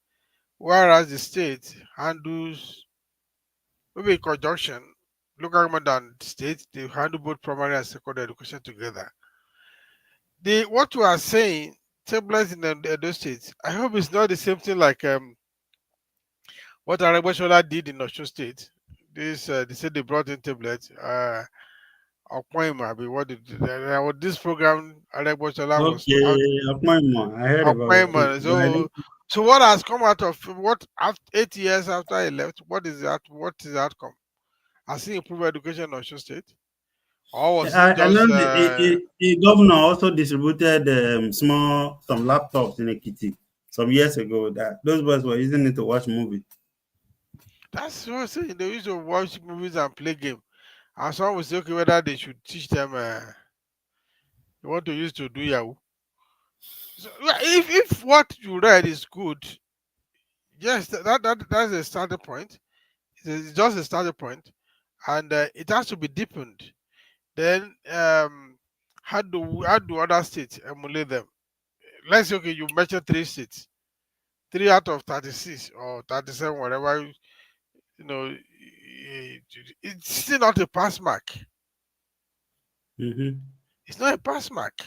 whereas the state handles maybe in conjunction, local government and state, they handle both primary and secondary education together. What you are saying, tablets in the Edo State, I hope it's not the same thing like what Aregbesola did in Osun State. They said they brought in tablets. Appointment, what did there was this program Aregbesola was out. Okay, appointment. I heard about it too. Appointment. But I So, don't. so what has come out of what after 8 years after he left? What is that? What is the outcome? Has he improved education in Osun State, or was it I know just the governor also distributed some laptops in Ekiti some years ago. That those boys were using it to watch movie. that's what I'm saying? They used to watch movies and play game. And someone will say, okay, whether they should teach them, they want to use to do Yahoo. So yeah, if what you read is good, yes, that's a starting point. It's just a starting point, and it has to be deepened. Then, how do other states emulate them? Let's say, okay, you mentioned three states, 3 out of 36 or 37, whatever. You know, it's still not a pass mark. Mm-hmm. It's not a pass mark.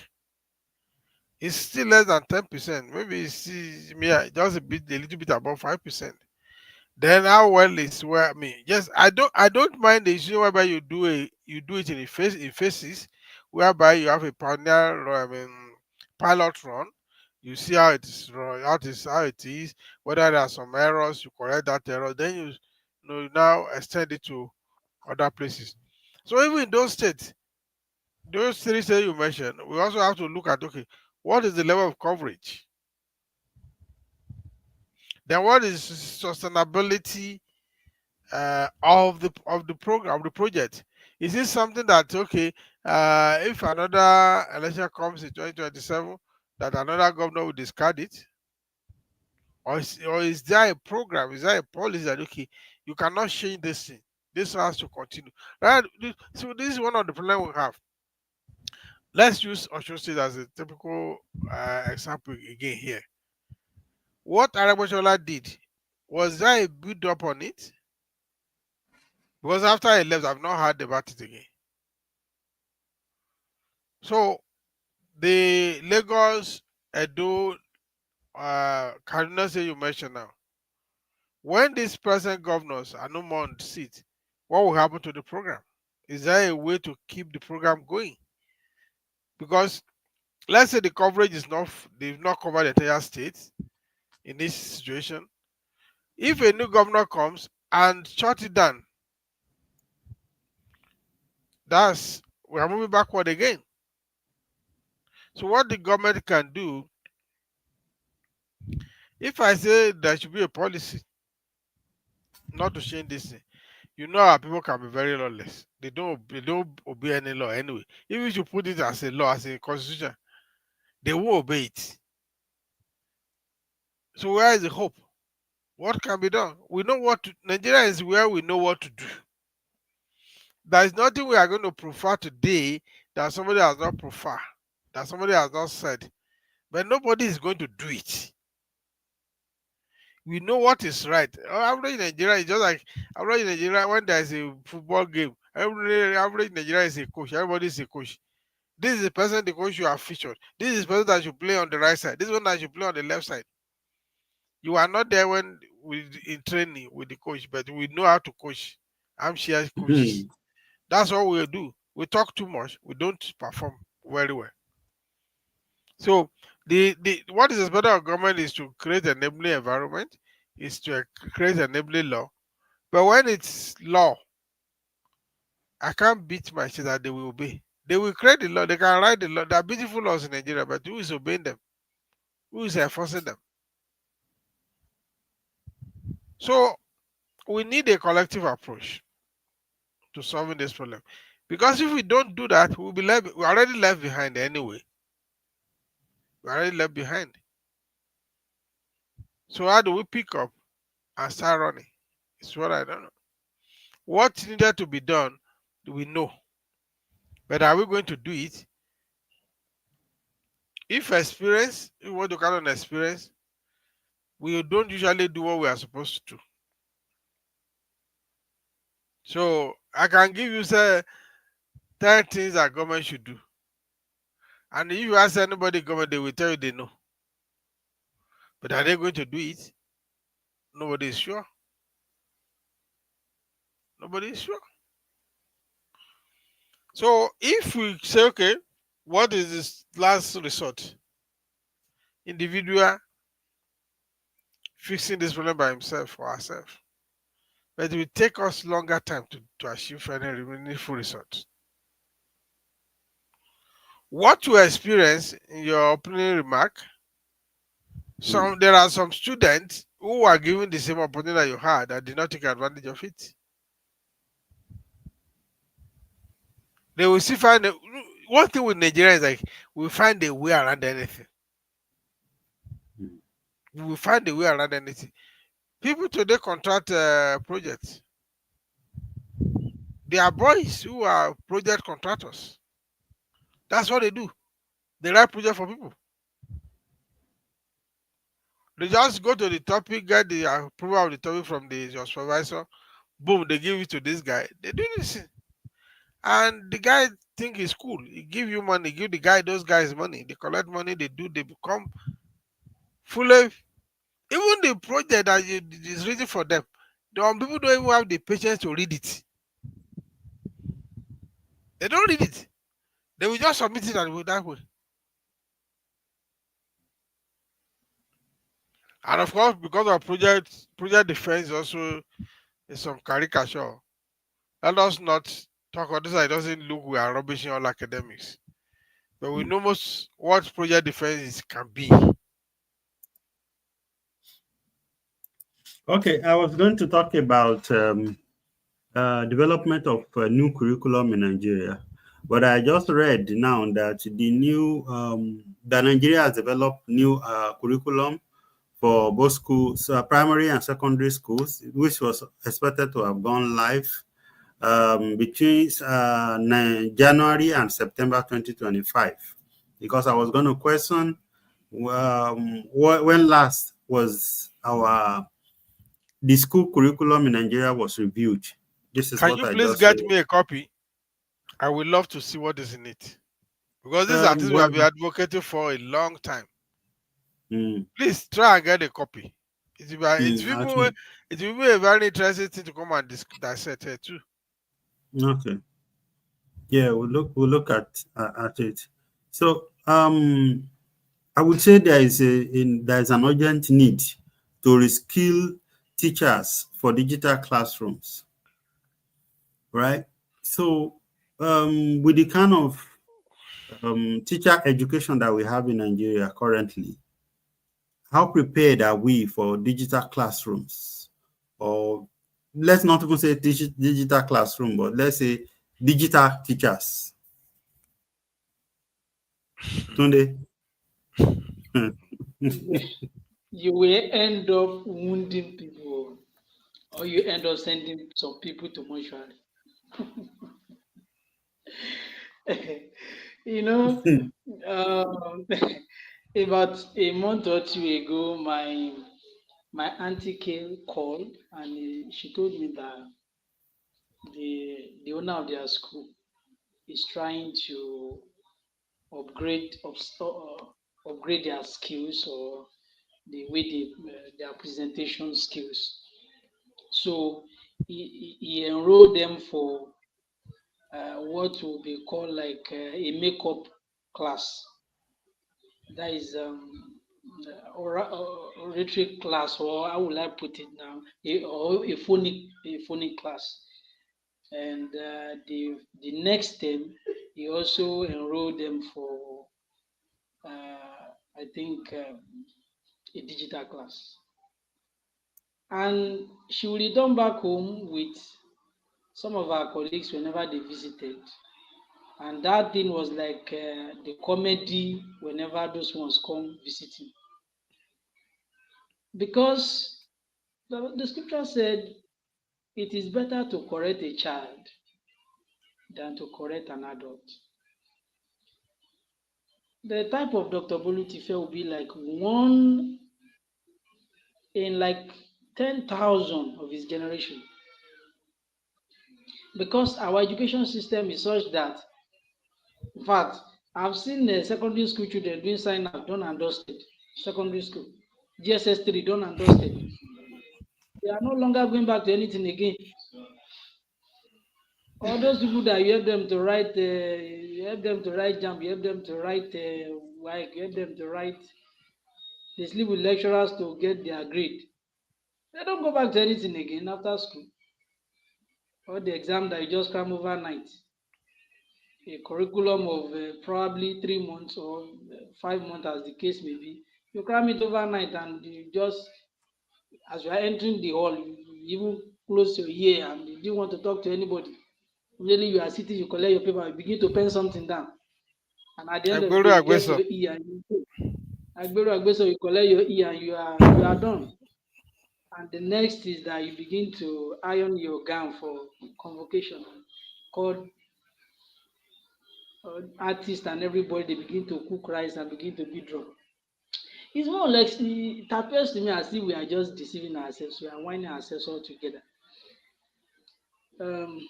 It's still less than 10%. Maybe it's just a little bit above 5%. Then how well is where I mean, yes, I don't mind the issue whereby you do it in phases, whereby you have a pilot run. You see how it is run, how it is, whether there are some errors, you correct that error, then you now extend it to other places. So even in those states, those three states you mentioned, we also have to look at, okay, what is the level of coverage? Then what is sustainability of the program, of the project? Is this something that, okay, If another election comes in 2027, that another governor will discard it, or is there a program? Is there a policy that okay, you cannot change this thing? This has to continue. Right? So this is one of the problems we have. Let's use Osho State as a typical example again here. What Arabashola did, was there a build up on it? Because after he left, I've not heard about it again. So the Lagos, Edo, Kaduna say you mentioned now. When these present governors are no more on the seat, what will happen to the program? Is there a way to keep the program going? Because let's say the coverage is not, they've not covered the entire state in this situation. If a new governor comes and shut it down, that's, we are moving backward again. So what the government can do, if I say there should be a policy not to change this thing, you know our people can be very lawless. They don't obey any law anyway. Even if you put it as a law, as a constitution, they won't obey it. So where is the hope? What can be done? We know what to, Nigeria is where we know what to do. There is nothing we are going to prefer today that somebody has not prefer, that somebody has not said, but nobody is going to do it. We know what is right. Average Nigeria is just like average Nigeria when there is a football game. Average Nigeria is a coach. Everybody is a coach. This is the person the coach you have featured. This is the person that should play on the right side. This is one that should play on the left side. You are not there when we in training with the coach, but we know how to coach. I'm sure coaches. That's what we do. We talk too much. We don't perform very well. So the what is expected of government is to create an enabling environment, is to create an enabling law. But when it's law, I can't beat my chest that they will obey. They will create the law. They can write the law. There are beautiful laws in Nigeria, but who is obeying them? Who is enforcing them? So we need a collective approach to solving this problem. Because if we don't do that, we'll be left, we're already left behind anyway. We're already left behind. So how do we pick up and start running? It's what I don't know. What needed to be done, we know. But are we going to do it? If experience, if we want to count on experience, we don't usually do what we are supposed to do. So I can give you say 10 things that government should do. And if you ask anybody government, they will tell you they know. But are they going to do it? Nobody is sure. Nobody is sure. So if we say, okay, what is this last resort? Individual fixing this problem by himself or herself. But it will take us longer time to achieve any meaningful results. What you experience in your opening remark, there are some students who are given the same opportunity that you had that did not take advantage of it. They will still find one thing with Nigeria is like we find a way around anything. We will find a way around anything. People today contract projects. They are boys who are project contractors. That's what they do. They write project for people. They just go to the topic, get the approval of the topic from your supervisor. Boom, they give it to this guy. They do this. And the guy think it's cool. He give you money, give the guy, those guys money. They collect money, they become fully, even the project that is written for them. People don't even have the patience to read it. They don't read it. They will just submit it that way. And of course, because of project defense also is some caricature. Let us not talk about this. It doesn't look we are rubbishing all academics. But we know most what project defense can be. Okay, I was going to talk about development of new curriculum in Nigeria. But I just read now that that Nigeria has developed new curriculum for both schools, primary and secondary schools, which was expected to have gone live between January and September 2025. Because I was going to question when last was the school curriculum in Nigeria was reviewed. This is Can what you I please just read. get me a copy? I would love to see what is in it. Because these are things we Well, have been advocating for a long time. mm, Please try and get a copy. actually, It will be a very interesting thing to come and dissect here too. okay. Yeah, we'll look at it. So I would say there is an urgent need to reskill teachers for digital classrooms, right? So with the kind of teacher education that we have in Nigeria currently, how prepared are we for digital classrooms? Or let's not even say digital classroom, but let's say digital teachers. Tunde? You will end up wounding people, or you end up sending some people to mortuary. you know, um, about a month or two ago, my auntie came called and she told me that the owner of their school is trying to upgrade upgrade their skills or the way their presentation skills. So he enrolled them for what will be called like a makeup class. That is oratory class, or how will I put it now? Or a phonic class. And the next term, he also enrolled them for I think a digital class. And she will return back home with some of our colleagues whenever they visited. And that thing was like the comedy whenever those ones come visiting. Because the scripture said it is better to correct a child than to correct an adult. The type of Dr. Bolu Tife will be like one in like 10,000 of his generation. Because our education system is such that, in fact, I've seen secondary school children doing sign up, done and dusted. Secondary school, GSS 3, done and dusted. They are no longer going back to anything again. All those people that you help them to write, jump, you help them to write you help them to write, they sleep with lecturers to get their grade. They don't go back to anything again after school. Or the exam that you just cram overnight. A curriculum of probably 3 months or 5 months, as the case may be. You cram it overnight and you just, as you are entering the hall, you even close your ear and you didn't want to talk to anybody. Really, you are sitting, you collect your paper, you begin to pen something down. And at the end of the Agbero day, you get Agbeso. your E and you go. Agbero Agbeso, you collect your E and you are done. And the next is that you begin to iron your gown for convocation. Called artists and everybody, they begin to cook rice and begin to beat drum. It's more like it appears to me as if we are just deceiving ourselves, we are whining ourselves all together. Um,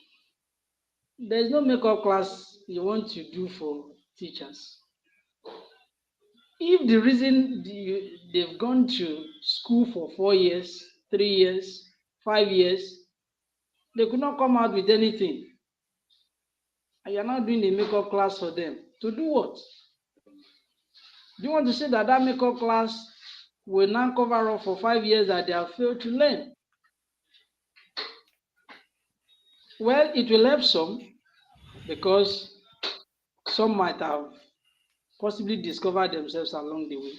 there's no makeup class you want to do for teachers. If the reason they've gone to school for 4 years, 3 years, 5 years, they could not come out with anything, and you're not doing a makeup class for them, to do what? Do you want to say that that makeup class will now cover up for 5 years that they have failed to learn? Well, it will help some because some might have possibly discovered themselves along the way.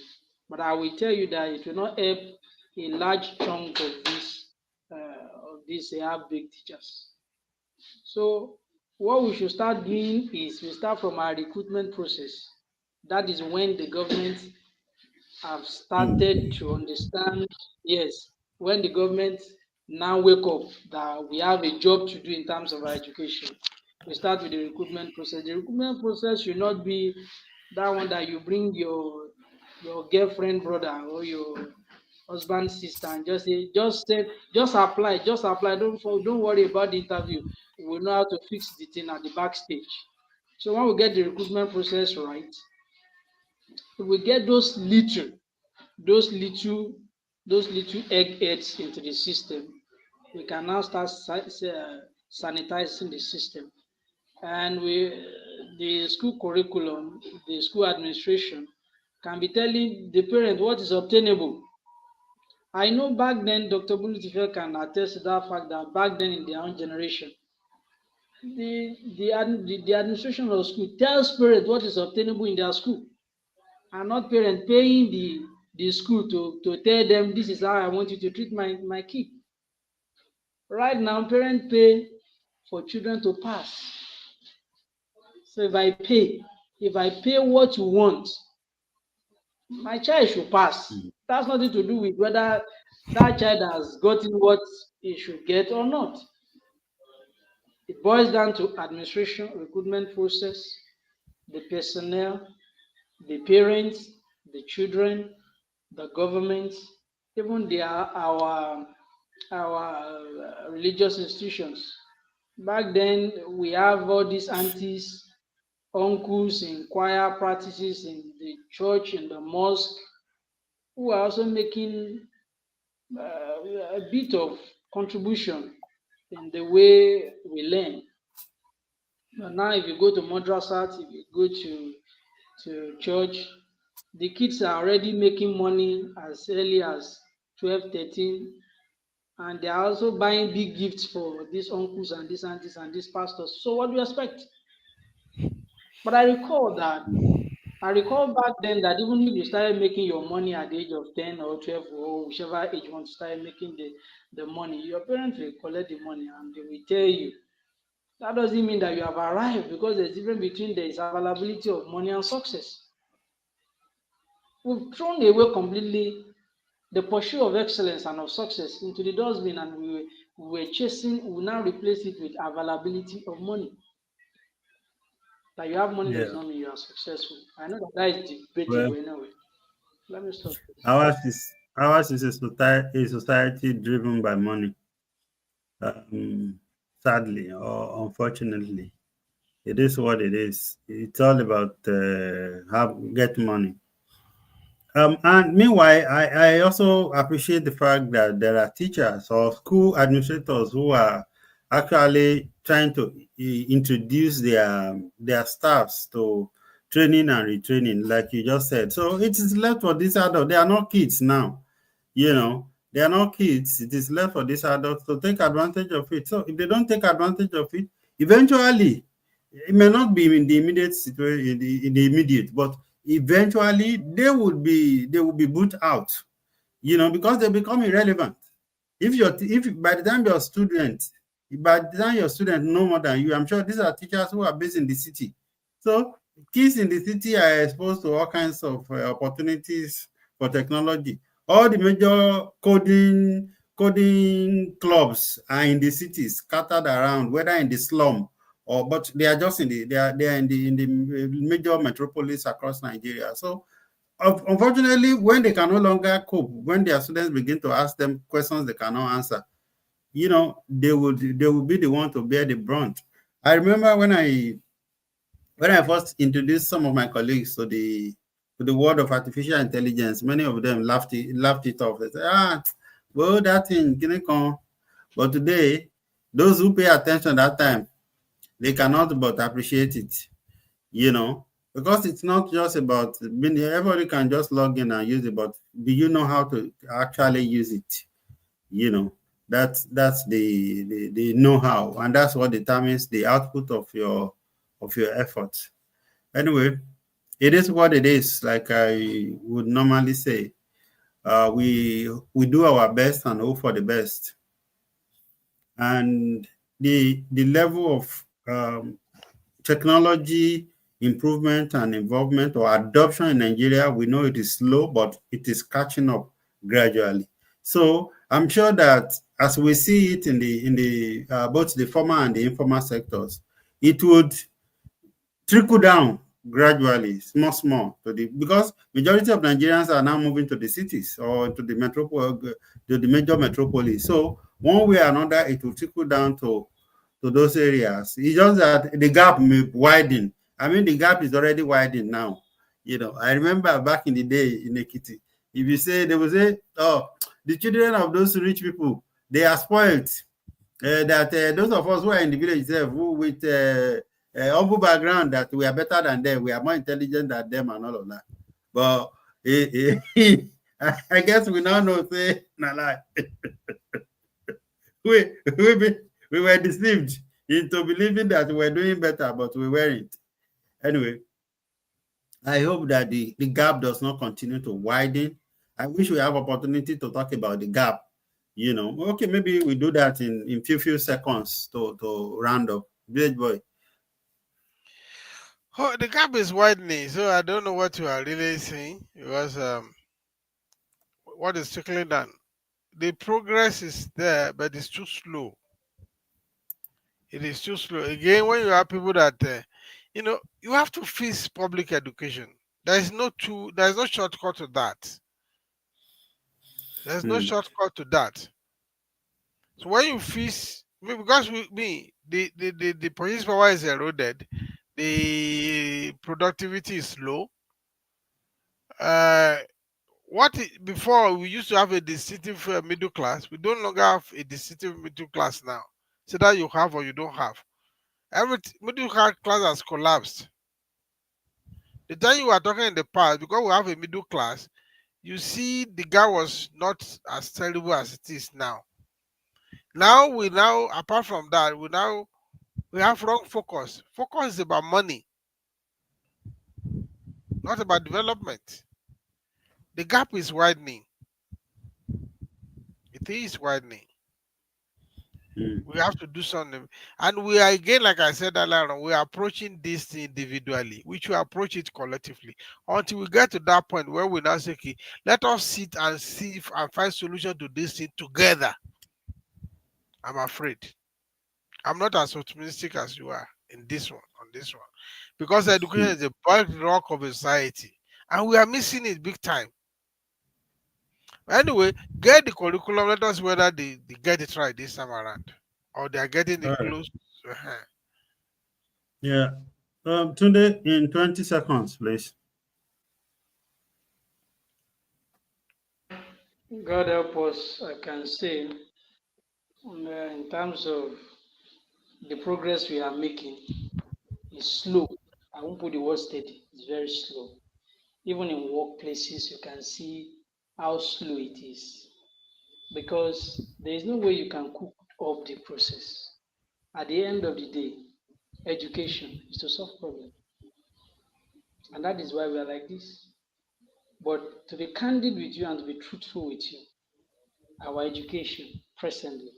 But I will tell you that it will not help a large chunk of these half-baked teachers. So What we should start doing is we start from our recruitment process. That is when the government have started Mm. to understand, yes, when the government now wake up that we have a job to do in terms of our education. We start with the recruitment process. The recruitment process should not be that one that you bring your girlfriend brother or your husband sister and just apply, just apply. Don't worry about the interview. We know how to fix the thing at the backstage. So when we get the recruitment process right, if we get those little those little eggheads into the system, we can now start sanitizing the system. And the school curriculum, the school administration can be telling the parent what is obtainable. I know back then, Dr. Bulutifel can attest to that fact that back then in their own generation, the administration of school tells parents what is obtainable in their school, and not parents paying the school to tell them this is how I want you to treat my kid. Right now, parents pay for children to pass. So if I pay what you want, my child should pass. Mm. That's nothing to do with whether that child has gotten what he should get or not. It boils down to administration, recruitment process, the personnel, the parents, the children, the government, even our religious institutions. Back then, we have all these aunties, uncles in choir practices in the church, in the mosque, who are also making a bit of contribution in the way we learn. But now, if you go to madrasat, if you go to church, the kids are already making money as early as 12, 13, and they are also buying big gifts for these uncles and these aunties and these pastors. So, what do you expect? But I recall back then that even if you started making your money at the age of 10 or 12 or whichever age you want to start making the money, your parents will collect the money and they will tell you. That doesn't mean that you have arrived, because there's a difference between there is availability of money and success. We've thrown away completely the pursuit of excellence and of success into the dustbin, and we were chasing, we now replace it with availability of money. That you have money does Yeah. not mean you are successful. I know that that is Well, debatable anyway. Let me stop this. ours is a society driven by money. Um, Sadly or unfortunately, it is what it is. It's all about get money. And meanwhile, I also appreciate the fact that there are teachers or school administrators who are actually trying to introduce their staffs to training and retraining, like you just said. So it is left for these adults. They are not kids now, they are not kids. It is left for these adults to take advantage of it. So if they don't take advantage of it, eventually it may not be in the immediate situation, in the immediate, but eventually they will be boot out, because they become irrelevant. If by the time your student, know more than you, I'm sure these are teachers who are based in the city. So kids in the city are exposed to all kinds of opportunities for technology. All the major coding clubs are in the cities, scattered around, whether in the slum or, but they are just they are in the major metropolis across Nigeria. So unfortunately, when they can no longer cope, when their students begin to ask them questions they cannot answer, they will be the one to bear the brunt. I remember when I first introduced some of my colleagues to the world of artificial intelligence, many of them laughed it off. They said, well, that thing, can it come? But today, those who pay attention that time, they cannot but appreciate it, you know, because it's not just about being, everybody can just log in and use it, but do you know how to actually use it? You know, that's the know-how, and that's what determines the output of your efforts. Anyway, it is what it is. Like I would normally say, we do our best and hope for the best, and the level of um, technology improvement and involvement or adoption in Nigeria, we know it is slow, but it is catching up gradually. So I'm sure that as we see it in the both the formal and the informal sectors, it would trickle down gradually, small, small, to the because majority of Nigerians are now moving to the cities or to the to the major metropolis. So one way or another, it will trickle down to those areas. It's just that the gap may widen. I mean, the gap is already widening now. I remember back in the day in Ekiti, if you say they will say, "Oh, the children of those rich people, they are spoiled." That those of us who are in the village itself, who with humble background, that we are better than them, we are more intelligent than them, and all of that. But I guess we now know, say, na lie. we, we were deceived into believing that we were doing better, but we weren't. Anyway, I hope that the gap does not continue to widen. I wish we have opportunity to talk about the gap. Okay, maybe we do that in few seconds to round up. Village boy. Oh, the gap is widening, so I don't know what you are really saying because what is trickling down. The progress is there, but it's too slow. It is too slow. Again, when you have people that, you have to fix public education. There is no shortcut to that. There's no Hmm. shortcut to that. So when you fix, because the purchase power is eroded, the productivity is low. Uh, before we used to have a distinctive middle class, we don't longer have a distinctive middle class now. So that you have or you don't have. Every middle class has collapsed. The time you were talking in the past, because we have a middle class, you see the guy was not as terrible as it is now. Now apart from that, we have wrong focus. Focus is about money, not about development. The gap is widening. It is widening. Hmm. We have to do something. And we are again, like I said earlier on, we are approaching this individually, which we approach it collectively. Until we get to that point where we now say, okay, let us sit and see and find solution to this thing together. I'm afraid. I'm not as optimistic as you are in this one, on this one. Because education Hmm. is a bedrock of a society. And we are missing it big time. Anyway, get the curriculum. Let us see whether they get it right this time around. Or they are getting All it right. close. Yeah. Tunde, in 20 seconds, please. God help us, I can say, in terms of the progress we are making is slow. I won't put the word steady, it's very slow. Even in workplaces, you can see how slow it is because there is no way you can cook up the process. At the end of the day, education is to solve problems, and that is why we are like this. But to be candid with you and to be truthful with you, our education presently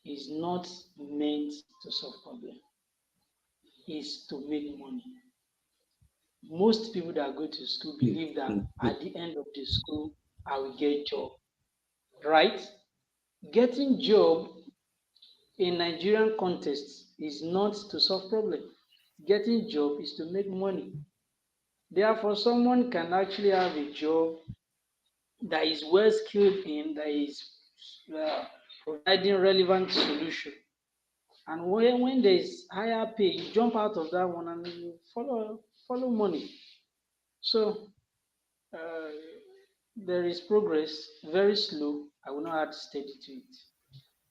is not meant to solve problems, is to make money. Most people that go to school Hmm. believe that Hmm. Hmm. at the end of the school, I will get job, right? Getting job in Nigerian context is not to solve problem. Getting job is to make money. Therefore, someone can actually have a job that is well skilled in, that is uh, providing relevant solution. And when there is higher pay, you jump out of that one and you follow money. So uh, there is progress, very slow. I will not add steady to it.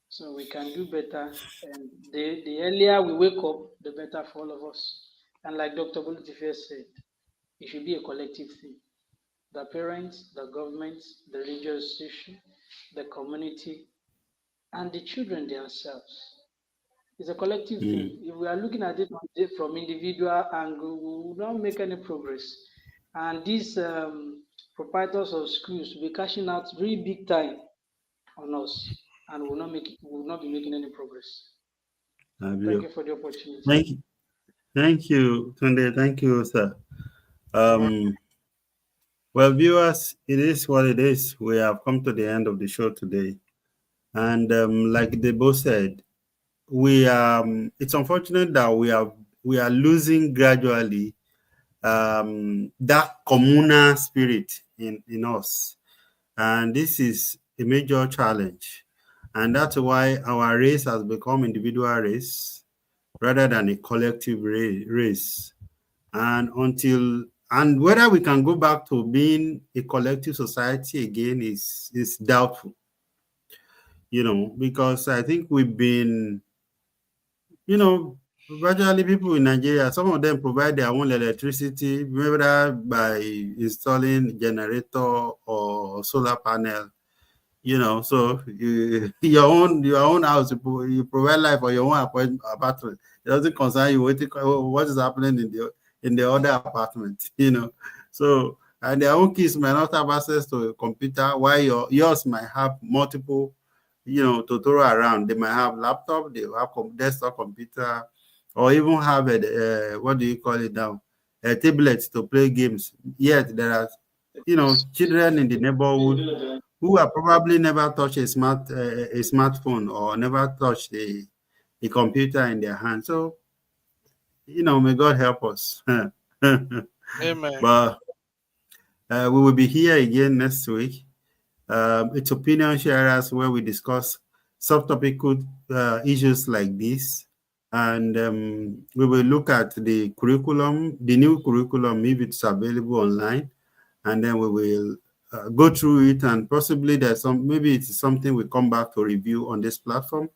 So we can do better. And the earlier we wake up, the better for all of us. And like Dr. Bolutife said, it should be a collective thing. The parents, the government, the religious institution, the community, and the children themselves. It's a collective Hmm. thing. If we are looking at it from individual angle, we will not make any progress. And these proprietors of schools will be cashing out very big time on us, and will not be making any progress. Have Thank you? you for the opportunity. Thank you. Thank you, Tunde. Thank you, sir. Well, Um, well, viewers, it is what it is. We have come to the end of the show today. And like they both said, it's unfortunate that we are losing gradually that communal spirit in us. And this is a major challenge. And that's why our race has become individual race rather than a collective race. And whether we can go back to being a collective society again is doubtful, because I think we've been, you know, virtually people in Nigeria, some of them provide their own electricity, whether by installing generator or solar panel. So your own house, you provide life for your own apartment. It doesn't concern you what is happening in the other apartment. So, and their own kids might not have access to a computer, while yours might have multiple, to throw around. They might have laptop, they have desktop computer, or even have a what do you call it now, a tablet to play games. Yet there are, children in the neighborhood who have probably never touched a smartphone or never touched a computer in their hand. So, may God help us. amen. But we will be here again next week. It's opinion sharers where we discuss subtopical issues like this. And we will look at the curriculum, the new curriculum, if it's available online. And then we will go through it, and possibly maybe it's something we come back to review on this platform.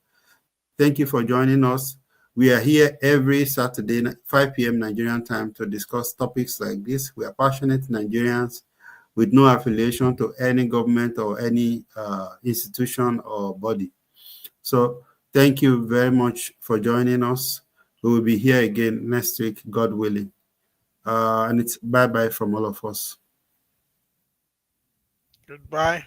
Thank you for joining us. We are here every Saturday, 5 p.m. Nigerian time, to discuss topics like this. We are passionate Nigerians with no affiliation to any government or any institution or body. So thank you very much for joining us. We will be here again next week, God willing. And it's bye-bye from all of us. Goodbye.